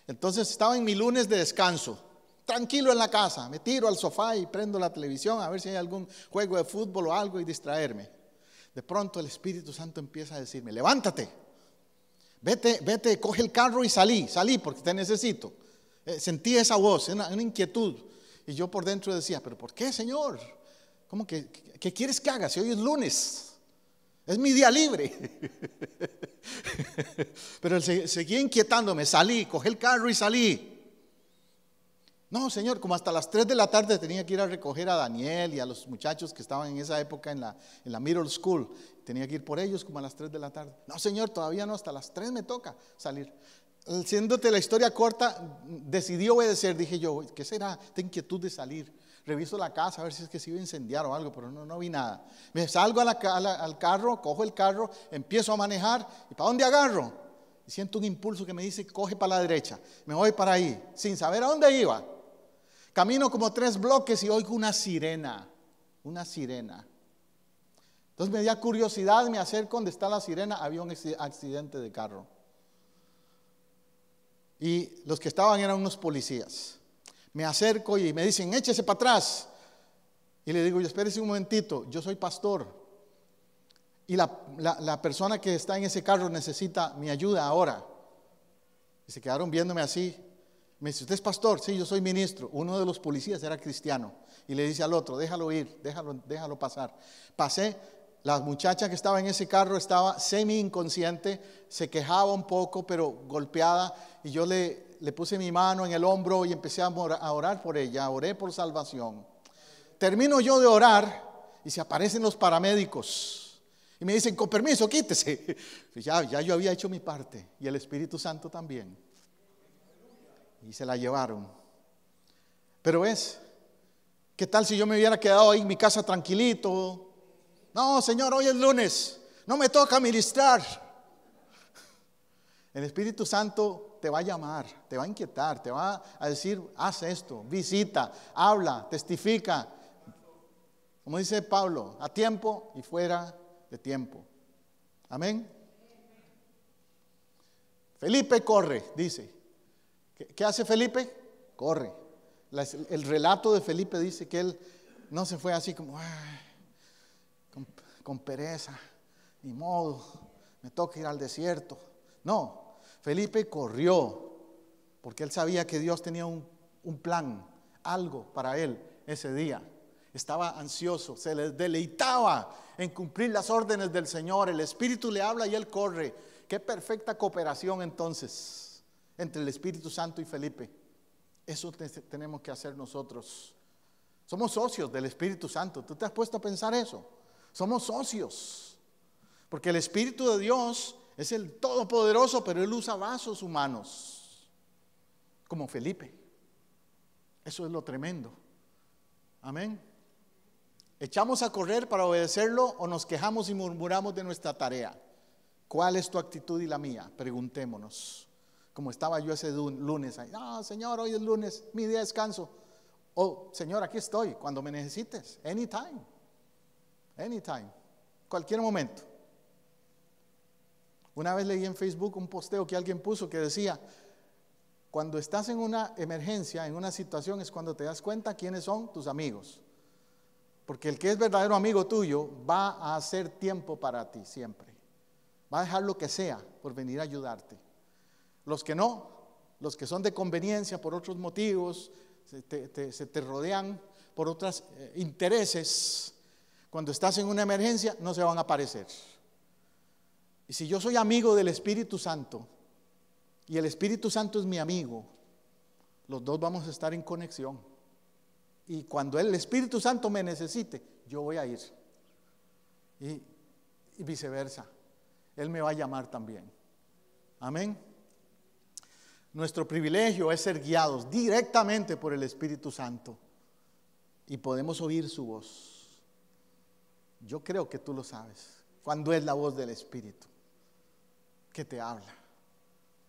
Entonces estaba en mi lunes de descanso, tranquilo en la casa, me tiro al sofá y prendo la televisión a ver si hay algún juego de fútbol o algo y distraerme. De pronto el Espíritu Santo empieza a decirme: levántate, vete, coge el carro y salí porque te necesito. Sentí esa voz, una inquietud, y yo por dentro decía: ¿pero por qué, Señor? ¿Cómo que qué quieres que haga si hoy es lunes? Es mi día libre. Pero él seguía inquietándome. Salí, cogí el carro y salí. No, Señor, como hasta las 3 de la tarde tenía que ir a recoger a Daniel y a los muchachos que estaban en esa época en la middle school. Tenía que ir por ellos como a las 3 de la tarde. No, Señor, todavía no, hasta las 3 me toca salir. Siéndote la historia corta, decidí obedecer. Dije yo, ¿qué será esta inquietud de salir? Reviso la casa a ver si es que se iba a incendiar o algo, pero no vi nada. Me salgo al carro, cojo el carro, empiezo a manejar. ¿Y para dónde agarro? Y siento un impulso que me dice, coge para la derecha. Me voy para ahí, sin saber a dónde iba. Camino como 3 bloques y oigo una sirena. Entonces me dio curiosidad, me acerco donde está la sirena, había un accidente de carro. Y los que estaban eran unos policías. Me acerco y me dicen, échese para atrás. Y le digo, espérese un momentito, yo soy pastor. Y la persona que está en ese carro necesita mi ayuda ahora. Y se quedaron viéndome así. Me dice, ¿usted es pastor? Sí, yo soy ministro. Uno de los policías era cristiano. Y le dice al otro, déjalo ir, déjalo pasar. Pasé, la muchacha que estaba en ese carro estaba semi inconsciente, se quejaba un poco, pero golpeada. Y yo le puse mi mano en el hombro y empecé a orar por ella, oré por salvación. Termino yo de orar y se aparecen los paramédicos. Y me dicen, con permiso, quítese. Ya yo había hecho mi parte y el Espíritu Santo también. Y se la llevaron. Pero ves, ¿qué tal si yo me hubiera quedado ahí en mi casa tranquilito? No, Señor, hoy es lunes, no me toca ministrar. El Espíritu Santo te va a llamar, te va a inquietar, te va a decir, haz esto, visita, habla, testifica. Como dice Pablo, a tiempo y fuera de tiempo. Amén. Felipe corre, dice. ¿Qué hace Felipe? Corre. El relato de Felipe dice que él no se fue así como con pereza, ni modo, me toca ir al desierto. No, Felipe corrió porque él sabía que Dios tenía un plan, algo para él ese día. Estaba ansioso, se le deleitaba en cumplir las órdenes del Señor. El Espíritu le habla y él corre. Qué perfecta cooperación entonces entre el Espíritu Santo y Felipe. Eso tenemos que hacer nosotros. Somos socios del Espíritu Santo. ¿Tú te has puesto a pensar eso? Somos socios. Porque el Espíritu de Dios es el Todopoderoso, pero Él usa vasos humanos, como Felipe. Eso es lo tremendo. Amén. ¿Echamos a correr para obedecerlo o nos quejamos y murmuramos de nuestra tarea? ¿Cuál es tu actitud y la mía? Preguntémonos. Como estaba yo ese lunes ahí. No, Señor, hoy es lunes, mi día de descanso. Oh, Señor, aquí estoy cuando me necesites. Anytime. Cualquier momento. Una vez leí en Facebook un posteo que alguien puso que decía, cuando estás en una emergencia, en una situación, es cuando te das cuenta quiénes son tus amigos. Porque el que es verdadero amigo tuyo va a hacer tiempo para ti siempre. Va a dejar lo que sea por venir a ayudarte. Los que no, los que son de conveniencia por otros motivos, se te rodean por otros intereses. Cuando estás en una emergencia no se van a aparecer. Y si yo soy amigo del Espíritu Santo y el Espíritu Santo es mi amigo, los dos vamos a estar en conexión. Y cuando el Espíritu Santo me necesite, yo voy a ir. Y viceversa. Él me va a llamar también. Amén. Nuestro privilegio es ser guiados directamente por el Espíritu Santo y podemos oír su voz. Yo creo que tú lo sabes. Cuando es la voz del Espíritu que te habla,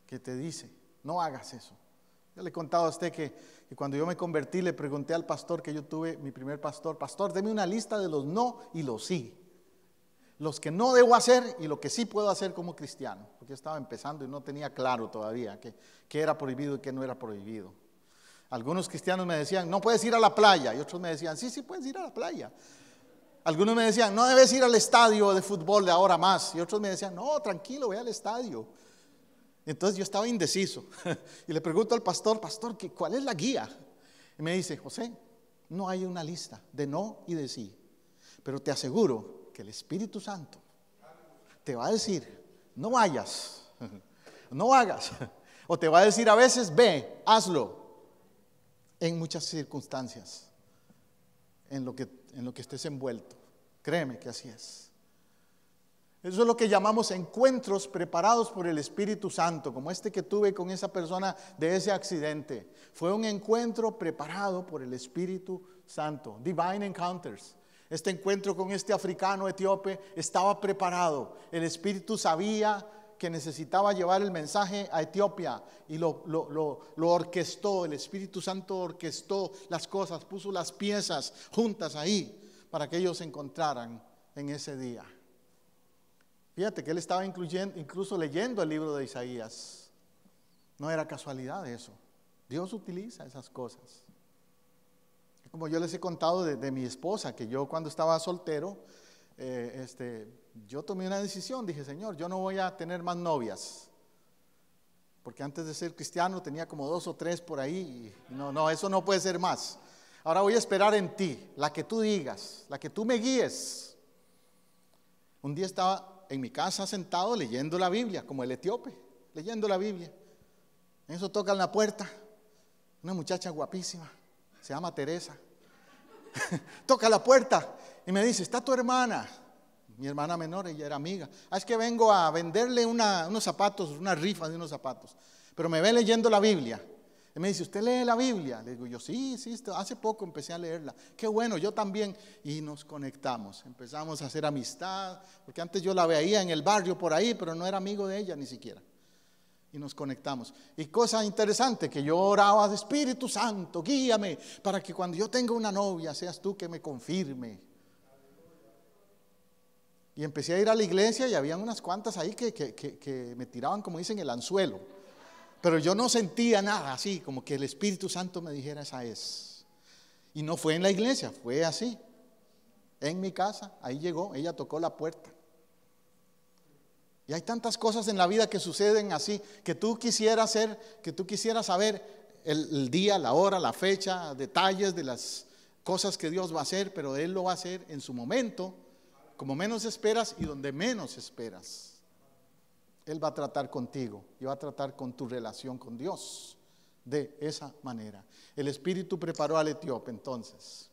que te dice, no hagas eso. Yo le he contado a usted que cuando yo me convertí le pregunté al pastor que yo tuve, mi primer pastor, deme una lista de los no y los sí. Los que no debo hacer y lo que sí puedo hacer como cristiano. Porque yo estaba empezando y no tenía claro todavía qué era prohibido y qué no era prohibido. Algunos cristianos me decían, no puedes ir a la playa. Y otros me decían, sí puedes ir a la playa. Algunos me decían, no debes ir al estadio de fútbol de ahora más. Y otros me decían, no, tranquilo, ve al estadio. Entonces yo estaba indeciso. Y le pregunto al pastor, ¿cuál es la guía? Y me dice, José, no hay una lista de no y de sí. Pero te aseguro que el Espíritu Santo te va a decir, no vayas, no hagas. O te va a decir a veces, ve, hazlo. en muchas circunstancias, en lo que estés envuelto. Créeme que así es. Eso es lo que llamamos encuentros preparados por el Espíritu Santo, como este que tuve con esa persona de ese accidente. Fue un encuentro preparado por el Espíritu Santo. Divine Encounters. Este encuentro con este africano etíope estaba preparado. El Espíritu sabía que necesitaba llevar el mensaje a Etiopía y lo orquestó. El Espíritu Santo orquestó las cosas, puso las piezas juntas ahí para que ellos se encontraran en ese día. Fíjate que él estaba incluso leyendo el libro de Isaías. No era casualidad eso. Dios utiliza esas cosas. Como yo les he contado de mi esposa, que yo cuando estaba soltero, yo tomé una decisión. Dije, Señor, yo no voy a tener más novias. Porque antes de ser cristiano tenía como 2 o 3 por ahí. Y no, eso no puede ser más. Ahora voy a esperar en ti, la que tú digas, la que tú me guíes. Un día estaba en mi casa sentado leyendo la Biblia, como el etíope, leyendo la Biblia. En eso tocan la puerta, una muchacha guapísima, se llama Teresa. Toca la puerta y me dice, ¿está tu hermana? Mi hermana menor, ella era amiga. Es que vengo a venderle unos zapatos, una rifa de unos zapatos. Pero me ve leyendo la Biblia. Y me dice, ¿usted lee la Biblia? Le digo yo, sí, hace poco empecé a leerla. Qué bueno, yo también. Y nos conectamos, empezamos a hacer amistad, porque antes yo la veía en el barrio por ahí, pero no era amigo de ella ni siquiera. Y nos conectamos. Y cosa interesante, que yo oraba, Espíritu Santo, guíame, para que cuando yo tenga una novia, seas tú que me confirme. Y empecé a ir a la iglesia y habían unas cuantas ahí que me tiraban, como dicen, el anzuelo. Pero yo no sentía nada así, como que el Espíritu Santo me dijera, esa es. Y no fue en la iglesia, fue así. En mi casa, ahí llegó, ella tocó la puerta. Y hay tantas cosas en la vida que suceden así, que tú quisieras saber el día, la hora, la fecha, detalles de las cosas que Dios va a hacer, pero Él lo va a hacer en su momento, como menos esperas y donde menos esperas. Él va a tratar contigo y va a tratar con tu relación con Dios de esa manera. El Espíritu preparó al etíope entonces.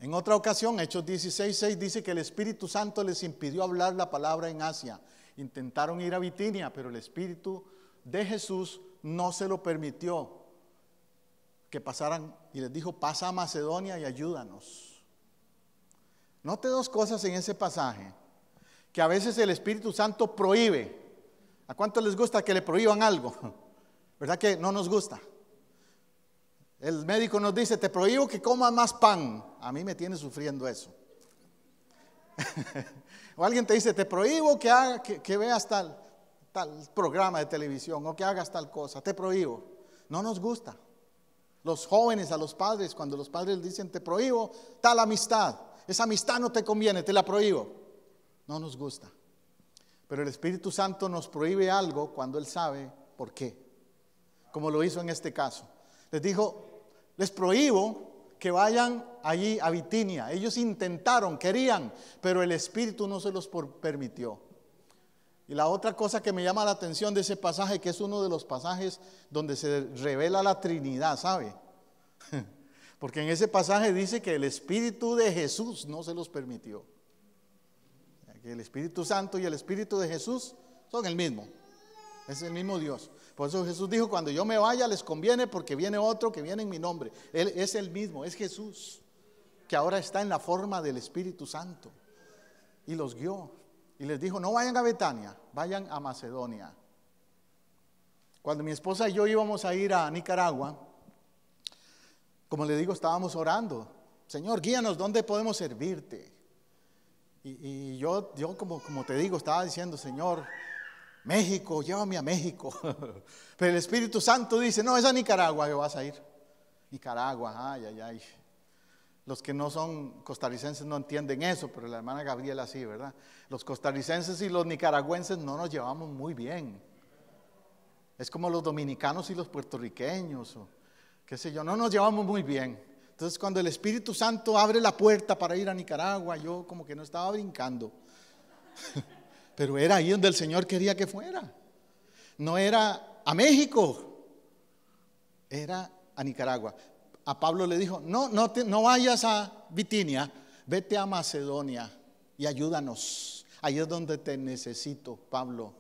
En otra ocasión, Hechos 16:6 dice que el Espíritu Santo les impidió hablar la palabra en Asia. Intentaron ir a Bitinia, pero el Espíritu de Jesús no se lo permitió que pasaran y les dijo, pasa a Macedonia y ayúdanos. Note 2 cosas en ese pasaje. Que a veces el Espíritu Santo prohíbe. ¿A cuántos les gusta que le prohíban algo? ¿Verdad que no nos gusta? El médico nos dice, te prohíbo que comas más pan. A mí me tiene sufriendo eso. O alguien te dice, te prohíbo que veas tal programa de televisión o que hagas tal cosa. Te prohíbo. No nos gusta. Los jóvenes a los padres, cuando los padres dicen, te prohíbo tal amistad. Esa amistad no te conviene, te la prohíbo. No nos gusta. Pero el Espíritu Santo nos prohíbe algo cuando Él sabe por qué. Como lo hizo en este caso. Les dijo, les prohíbo que vayan allí a Bitinia. Ellos intentaron, querían, pero el Espíritu no se los permitió. Y la otra cosa que me llama la atención de ese pasaje, que es uno de los pasajes donde se revela la Trinidad, ¿sabe? Porque en ese pasaje dice que el Espíritu de Jesús no se los permitió. Que el Espíritu Santo y el Espíritu de Jesús son el mismo. Es el mismo Dios. Por eso Jesús dijo, cuando yo me vaya les conviene porque viene otro que viene en mi nombre. Él es el mismo, es Jesús, que ahora está en la forma del Espíritu Santo. Y los guió. Y les dijo, no vayan a Betania, vayan a Macedonia. Cuando mi esposa y yo íbamos a ir a Nicaragua, como le digo, estábamos orando. Señor, guíanos, ¿dónde podemos servirte? Y yo como te digo, estaba diciendo, Señor, México, llévame a México. Pero el Espíritu Santo dice, no, es a Nicaragua que vas a ir. Nicaragua, ay. Los que no son costarricenses no entienden eso, pero la hermana Gabriela sí, ¿verdad? Los costarricenses y los nicaragüenses no nos llevamos muy bien. Es como los dominicanos y los puertorriqueños, o qué sé yo, no nos llevamos muy bien. Entonces cuando el Espíritu Santo abre la puerta para ir a Nicaragua, yo como que no estaba brincando. Pero era ahí donde el Señor quería que fuera. No era a México, era a Nicaragua. A Pablo le dijo, no vayas a Bitinia, vete a Macedonia y ayúdanos. Ahí es donde te necesito, Pablo.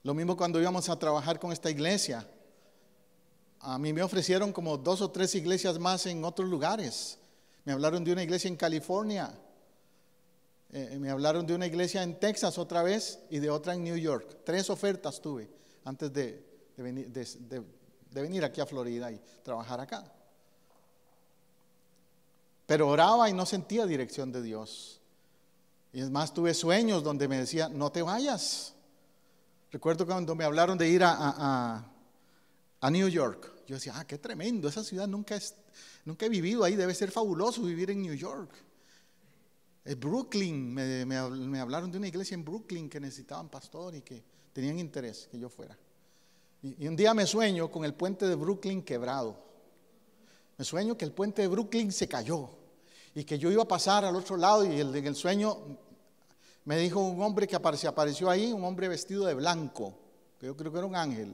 Lo mismo cuando íbamos a trabajar con esta iglesia. A mí me ofrecieron como 2 o 3 iglesias más en otros lugares. Me hablaron de una iglesia en California. Me hablaron de una iglesia en Texas otra vez y de otra en New York. 3 ofertas tuve antes de venir aquí a Florida y trabajar acá. Pero oraba y no sentía dirección de Dios. Y es más, tuve sueños donde me decía, no te vayas. Recuerdo cuando me hablaron de ir a New York. Yo decía, qué tremendo, esa ciudad nunca he vivido ahí, debe ser fabuloso vivir en New York. Brooklyn, me hablaron de una iglesia en Brooklyn que necesitaban pastor y que tenían interés que yo fuera. Y un día me sueño con el puente de Brooklyn quebrado. Me sueño que el puente de Brooklyn se cayó y que yo iba a pasar al otro lado, y en el sueño me dijo un hombre que apareció ahí, un hombre vestido de blanco, que yo creo que era un ángel.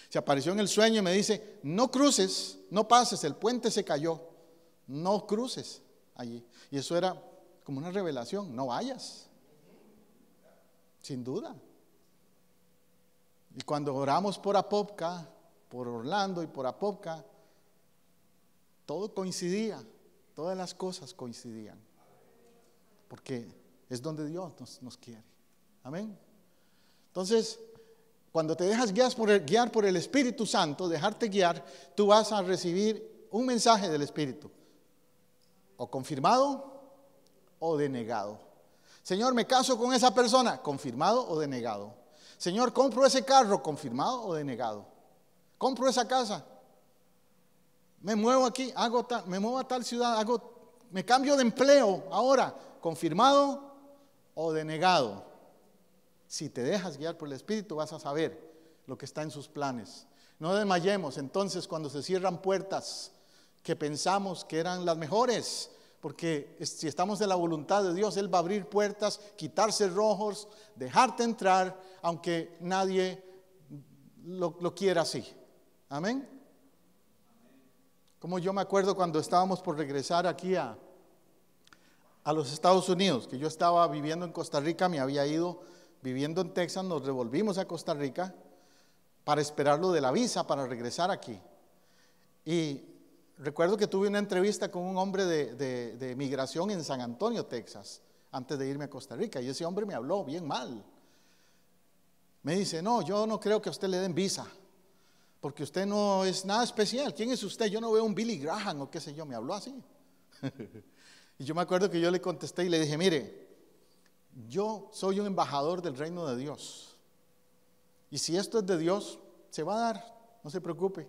Se apareció en el sueño y me dice, no cruces, no pases, el puente se cayó, no cruces allí. Y eso era como una revelación, no vayas, sin duda. Y cuando oramos por Apopka, por Orlando y por Apopka, todo coincidía, todas las cosas coincidían, porque es donde Dios nos quiere. Amén. Entonces, cuando te dejas guiar por el Espíritu Santo, dejarte guiar, tú vas a recibir un mensaje del Espíritu, o confirmado o denegado. Señor, me caso con esa persona, confirmado o denegado. Señor, compro ese carro, confirmado o denegado. Compro esa casa, me muevo aquí, me muevo a tal ciudad, me cambio de empleo ahora, confirmado o denegado. Si te dejas guiar por el Espíritu, vas a saber lo que está en sus planes. No desmayemos entonces cuando se cierran puertas que pensamos que eran las mejores, porque si estamos de la voluntad de Dios, Él va a abrir puertas, quitar cerrojos, dejarte entrar, aunque nadie lo quiera así. Amén. Como yo me acuerdo cuando estábamos por regresar aquí a los Estados Unidos, que yo estaba viviendo en Costa Rica, me había ido viviendo en Texas, nos revolvimos a Costa Rica para esperar lo de la visa para regresar aquí. Y recuerdo que tuve una entrevista con un hombre de migración en San Antonio, Texas, antes de irme a Costa Rica, y ese hombre me habló bien mal. Me dice, no, yo no creo que a usted le den visa, porque usted no es nada especial. ¿Quién es usted? Yo no veo un Billy Graham o qué sé yo. Me habló así. Y yo me acuerdo que yo le contesté y le dije, mire, yo soy un embajador del reino de Dios. Y si esto es de Dios, se va a dar, no se preocupe.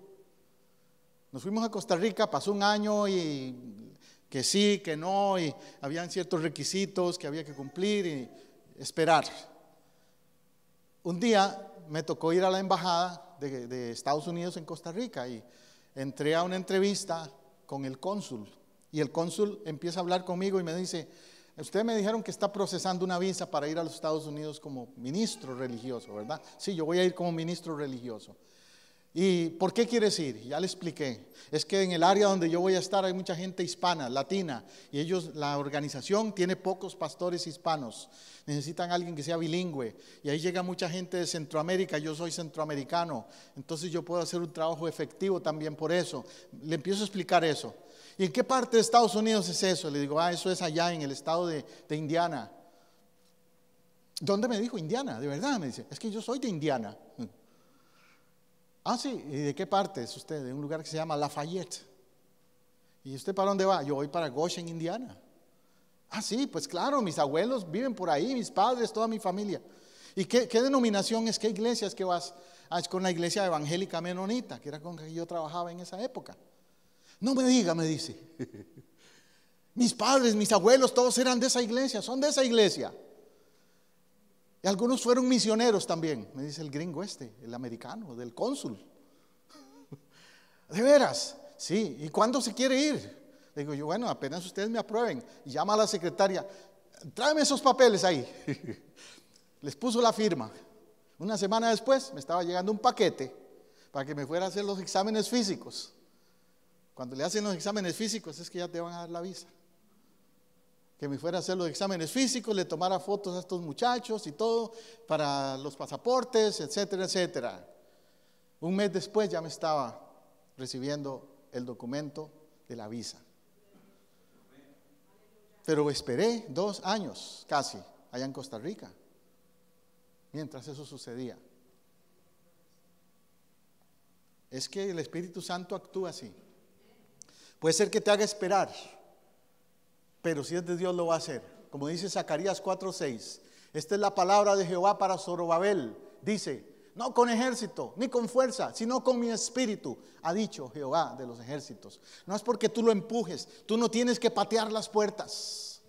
Nos fuimos a Costa Rica, pasó un año y que sí, que no, y habían ciertos requisitos que había que cumplir y esperar. Un día me tocó ir a la embajada de Estados Unidos en Costa Rica y entré a una entrevista con el cónsul. Y el cónsul empieza a hablar conmigo y me dice, usted me dijeron que está procesando una visa para ir a los Estados Unidos como ministro religioso, ¿verdad? Sí, yo voy a ir como ministro religioso. ¿Y por qué quieres ir? Ya le expliqué. Es que en el área donde yo voy a estar hay mucha gente hispana, latina, y la organización tiene pocos pastores hispanos. Necesitan a alguien que sea bilingüe. Y ahí llega mucha gente de Centroamérica, yo soy centroamericano. Entonces yo puedo hacer un trabajo efectivo también por eso. Le empiezo a explicar eso. ¿Y en qué parte de Estados Unidos es eso? Le digo, eso es allá en el estado de Indiana. ¿Dónde? Me dijo, Indiana, de verdad, me dice. Es que yo soy de Indiana. Ah, sí, ¿y de qué parte es usted? De un lugar que se llama Lafayette. ¿Y usted para dónde va? Yo voy para Goshen, Indiana. Ah, sí, pues claro, mis abuelos viven por ahí, mis padres, toda mi familia. ¿Y qué denominación es? ¿Qué iglesia es que vas? Ah, es con la iglesia evangélica menonita, que era con la que yo trabajaba en esa época. No me diga, me dice. Mis padres, mis abuelos, todos eran de esa iglesia, son de esa iglesia. Y algunos fueron misioneros también, me dice el gringo el americano, del cónsul. ¿De veras? Sí, ¿y cuándo se quiere ir? Le digo yo, bueno, apenas ustedes me aprueben. Y llama a la secretaria, tráeme esos papeles ahí. Les puso la firma. Una semana después me estaba llegando un paquete para que me fuera a hacer los exámenes físicos. Cuando le hacen los exámenes físicos es que ya te van a dar la visa. Que me fuera a hacer los exámenes físicos, le tomara fotos a estos muchachos y todo, para los pasaportes, etcétera, etcétera. Un mes después ya me estaba recibiendo el documento de la visa. Pero esperé 2 años casi allá en Costa Rica, mientras eso sucedía. Es que el Espíritu Santo actúa así. Puede ser que te haga esperar, pero si es de Dios lo va a hacer. Como dice Zacarías 4:6, esta es la palabra de Jehová para Zorobabel. Dice, no con ejército, ni con fuerza, sino con mi espíritu, ha dicho Jehová de los ejércitos. No es porque tú lo empujes, tú no tienes que patear las puertas.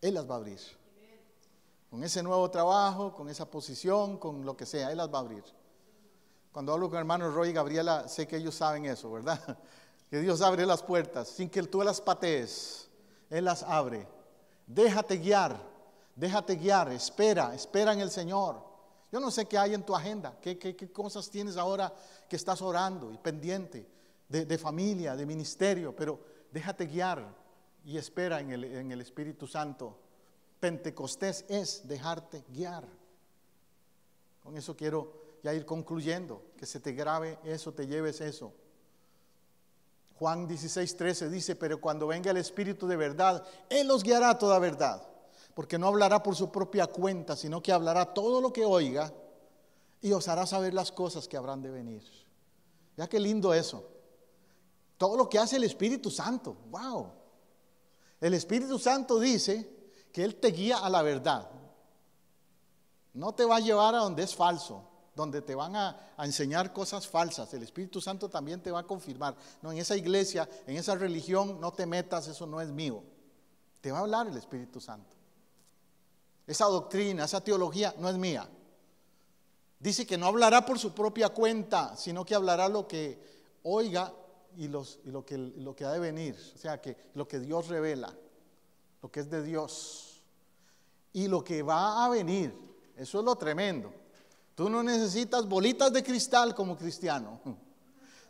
Él las va a abrir. Con ese nuevo trabajo, con esa posición, con lo que sea, Él las va a abrir. Cuando hablo con hermanos Roy y Gabriela, sé que ellos saben eso, ¿verdad? Que Dios abre las puertas sin que tú las patees. Él las abre. Déjate guiar, espera en el Señor. Yo no sé qué hay en tu agenda, qué cosas tienes ahora que estás orando y pendiente de familia, de ministerio, pero déjate guiar y espera en el Espíritu Santo. Pentecostés es dejarte guiar. Con eso quiero ya ir concluyendo, que se te grabe eso, te lleves eso. Juan 16:13 dice, pero cuando venga el Espíritu de verdad, Él los guiará a toda verdad, porque no hablará por su propia cuenta, sino que hablará todo lo que oiga y os hará saber las cosas que habrán de venir. Ya qué lindo eso. Todo lo que hace el Espíritu Santo, wow. El Espíritu Santo dice que Él te guía a la verdad. No te va a llevar a donde es falso, donde te van a enseñar cosas falsas. El Espíritu Santo también te va a confirmar. No, en esa iglesia, en esa religión, no te metas, eso no es mío. Te va a hablar el Espíritu Santo. Esa doctrina, esa teología no es mía. Dice que no hablará por su propia cuenta, sino que hablará lo que oiga y lo que ha de venir. O sea, que lo que Dios revela, lo que es de Dios. Y lo que va a venir, eso es lo tremendo. Tú no necesitas bolitas de cristal como cristiano.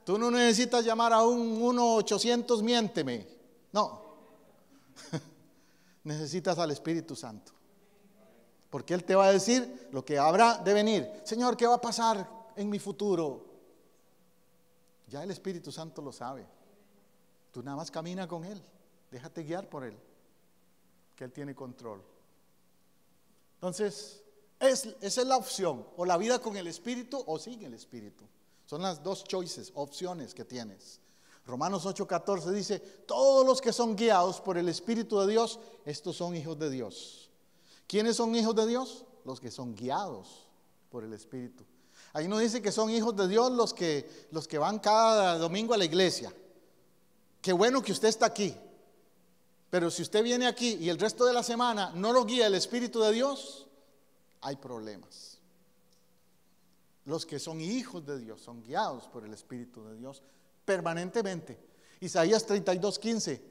Tú no necesitas llamar a un 1-800 miénteme. No. Necesitas al Espíritu Santo. Porque Él te va a decir lo que habrá de venir. Señor, ¿qué va a pasar en mi futuro? Ya el Espíritu Santo lo sabe. Tú nada más camina con Él. Déjate guiar por Él. Que Él tiene control. Entonces, esa es la opción, o la vida con el Espíritu o sin el Espíritu. Son las dos choices, opciones que tienes. Romanos 8:14 dice, todos los que son guiados por el Espíritu de Dios, estos son hijos de Dios. ¿Quiénes son hijos de Dios? Los que son guiados por el Espíritu. Ahí no dice que son hijos de Dios los que van cada domingo a la iglesia. Qué bueno que usted está aquí, pero si usted viene aquí y el resto de la semana no lo guía el Espíritu de Dios, hay problemas. Los que son hijos de Dios son guiados por el Espíritu de Dios permanentemente. Isaías 32:15,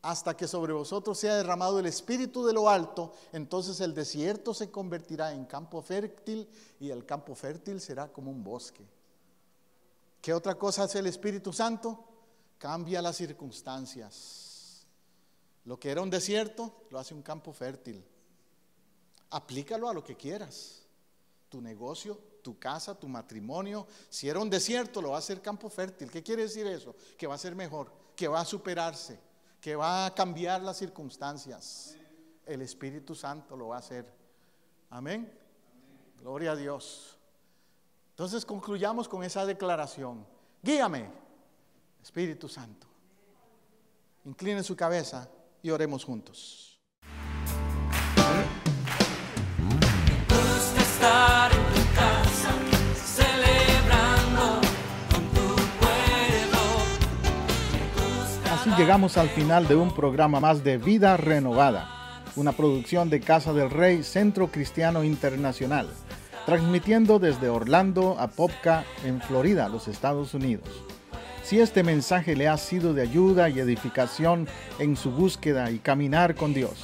hasta que sobre vosotros sea derramado el Espíritu de lo alto, entonces el desierto se convertirá en campo fértil y el campo fértil será como un bosque. ¿Qué otra cosa hace el Espíritu Santo? Cambia las circunstancias. Lo que era un desierto lo hace un campo fértil. Aplícalo a lo que quieras. Tu negocio, tu casa, tu matrimonio. Si era un desierto, lo va a hacer campo fértil. ¿Qué quiere decir eso? Que va a ser mejor, que va a superarse, que va a cambiar las circunstancias. El Espíritu Santo lo va a hacer. Amén. Gloria a Dios. Entonces concluyamos con esa declaración. Guíame, Espíritu Santo. Incline su cabeza y oremos juntos. Estar en tu casa, celebrando con tu pueblo. Así llegamos al final de un programa más de Vida Renovada, una producción de Casa del Rey, Centro Cristiano Internacional, transmitiendo desde Orlando a Apopka, en Florida, los Estados Unidos. Si este mensaje le ha sido de ayuda y edificación en su búsqueda y caminar con Dios,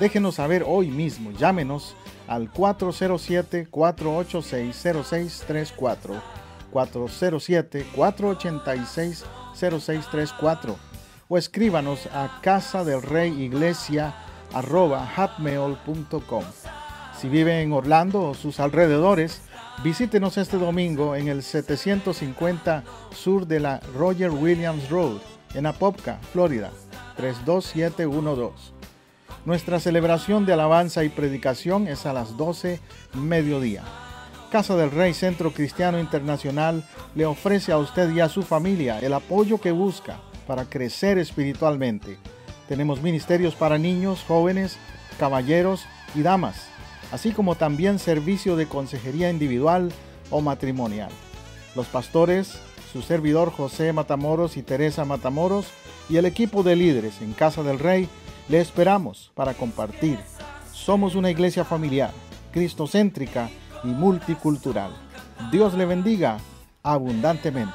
Déjenos saber hoy mismo. Llámenos al 407-486-0634, 407-486-0634, o escríbanos a casadelreyiglesia@hotmail.com. Si vive en Orlando o sus alrededores, visítenos este domingo en el 750 sur de la Roger Williams Road, en Apopka, Florida, 32712. Nuestra celebración de alabanza y predicación es a las 12 mediodía. Casa del Rey Centro Cristiano Internacional le ofrece a usted y a su familia el apoyo que busca para crecer espiritualmente. Tenemos ministerios para niños, jóvenes, caballeros y damas, así como también servicio de consejería individual o matrimonial. Los pastores, su servidor José Matamoros y Teresa Matamoros, y el equipo de líderes en Casa del Rey, le esperamos para compartir. Somos una iglesia familiar, cristocéntrica y multicultural. Dios le bendiga abundantemente.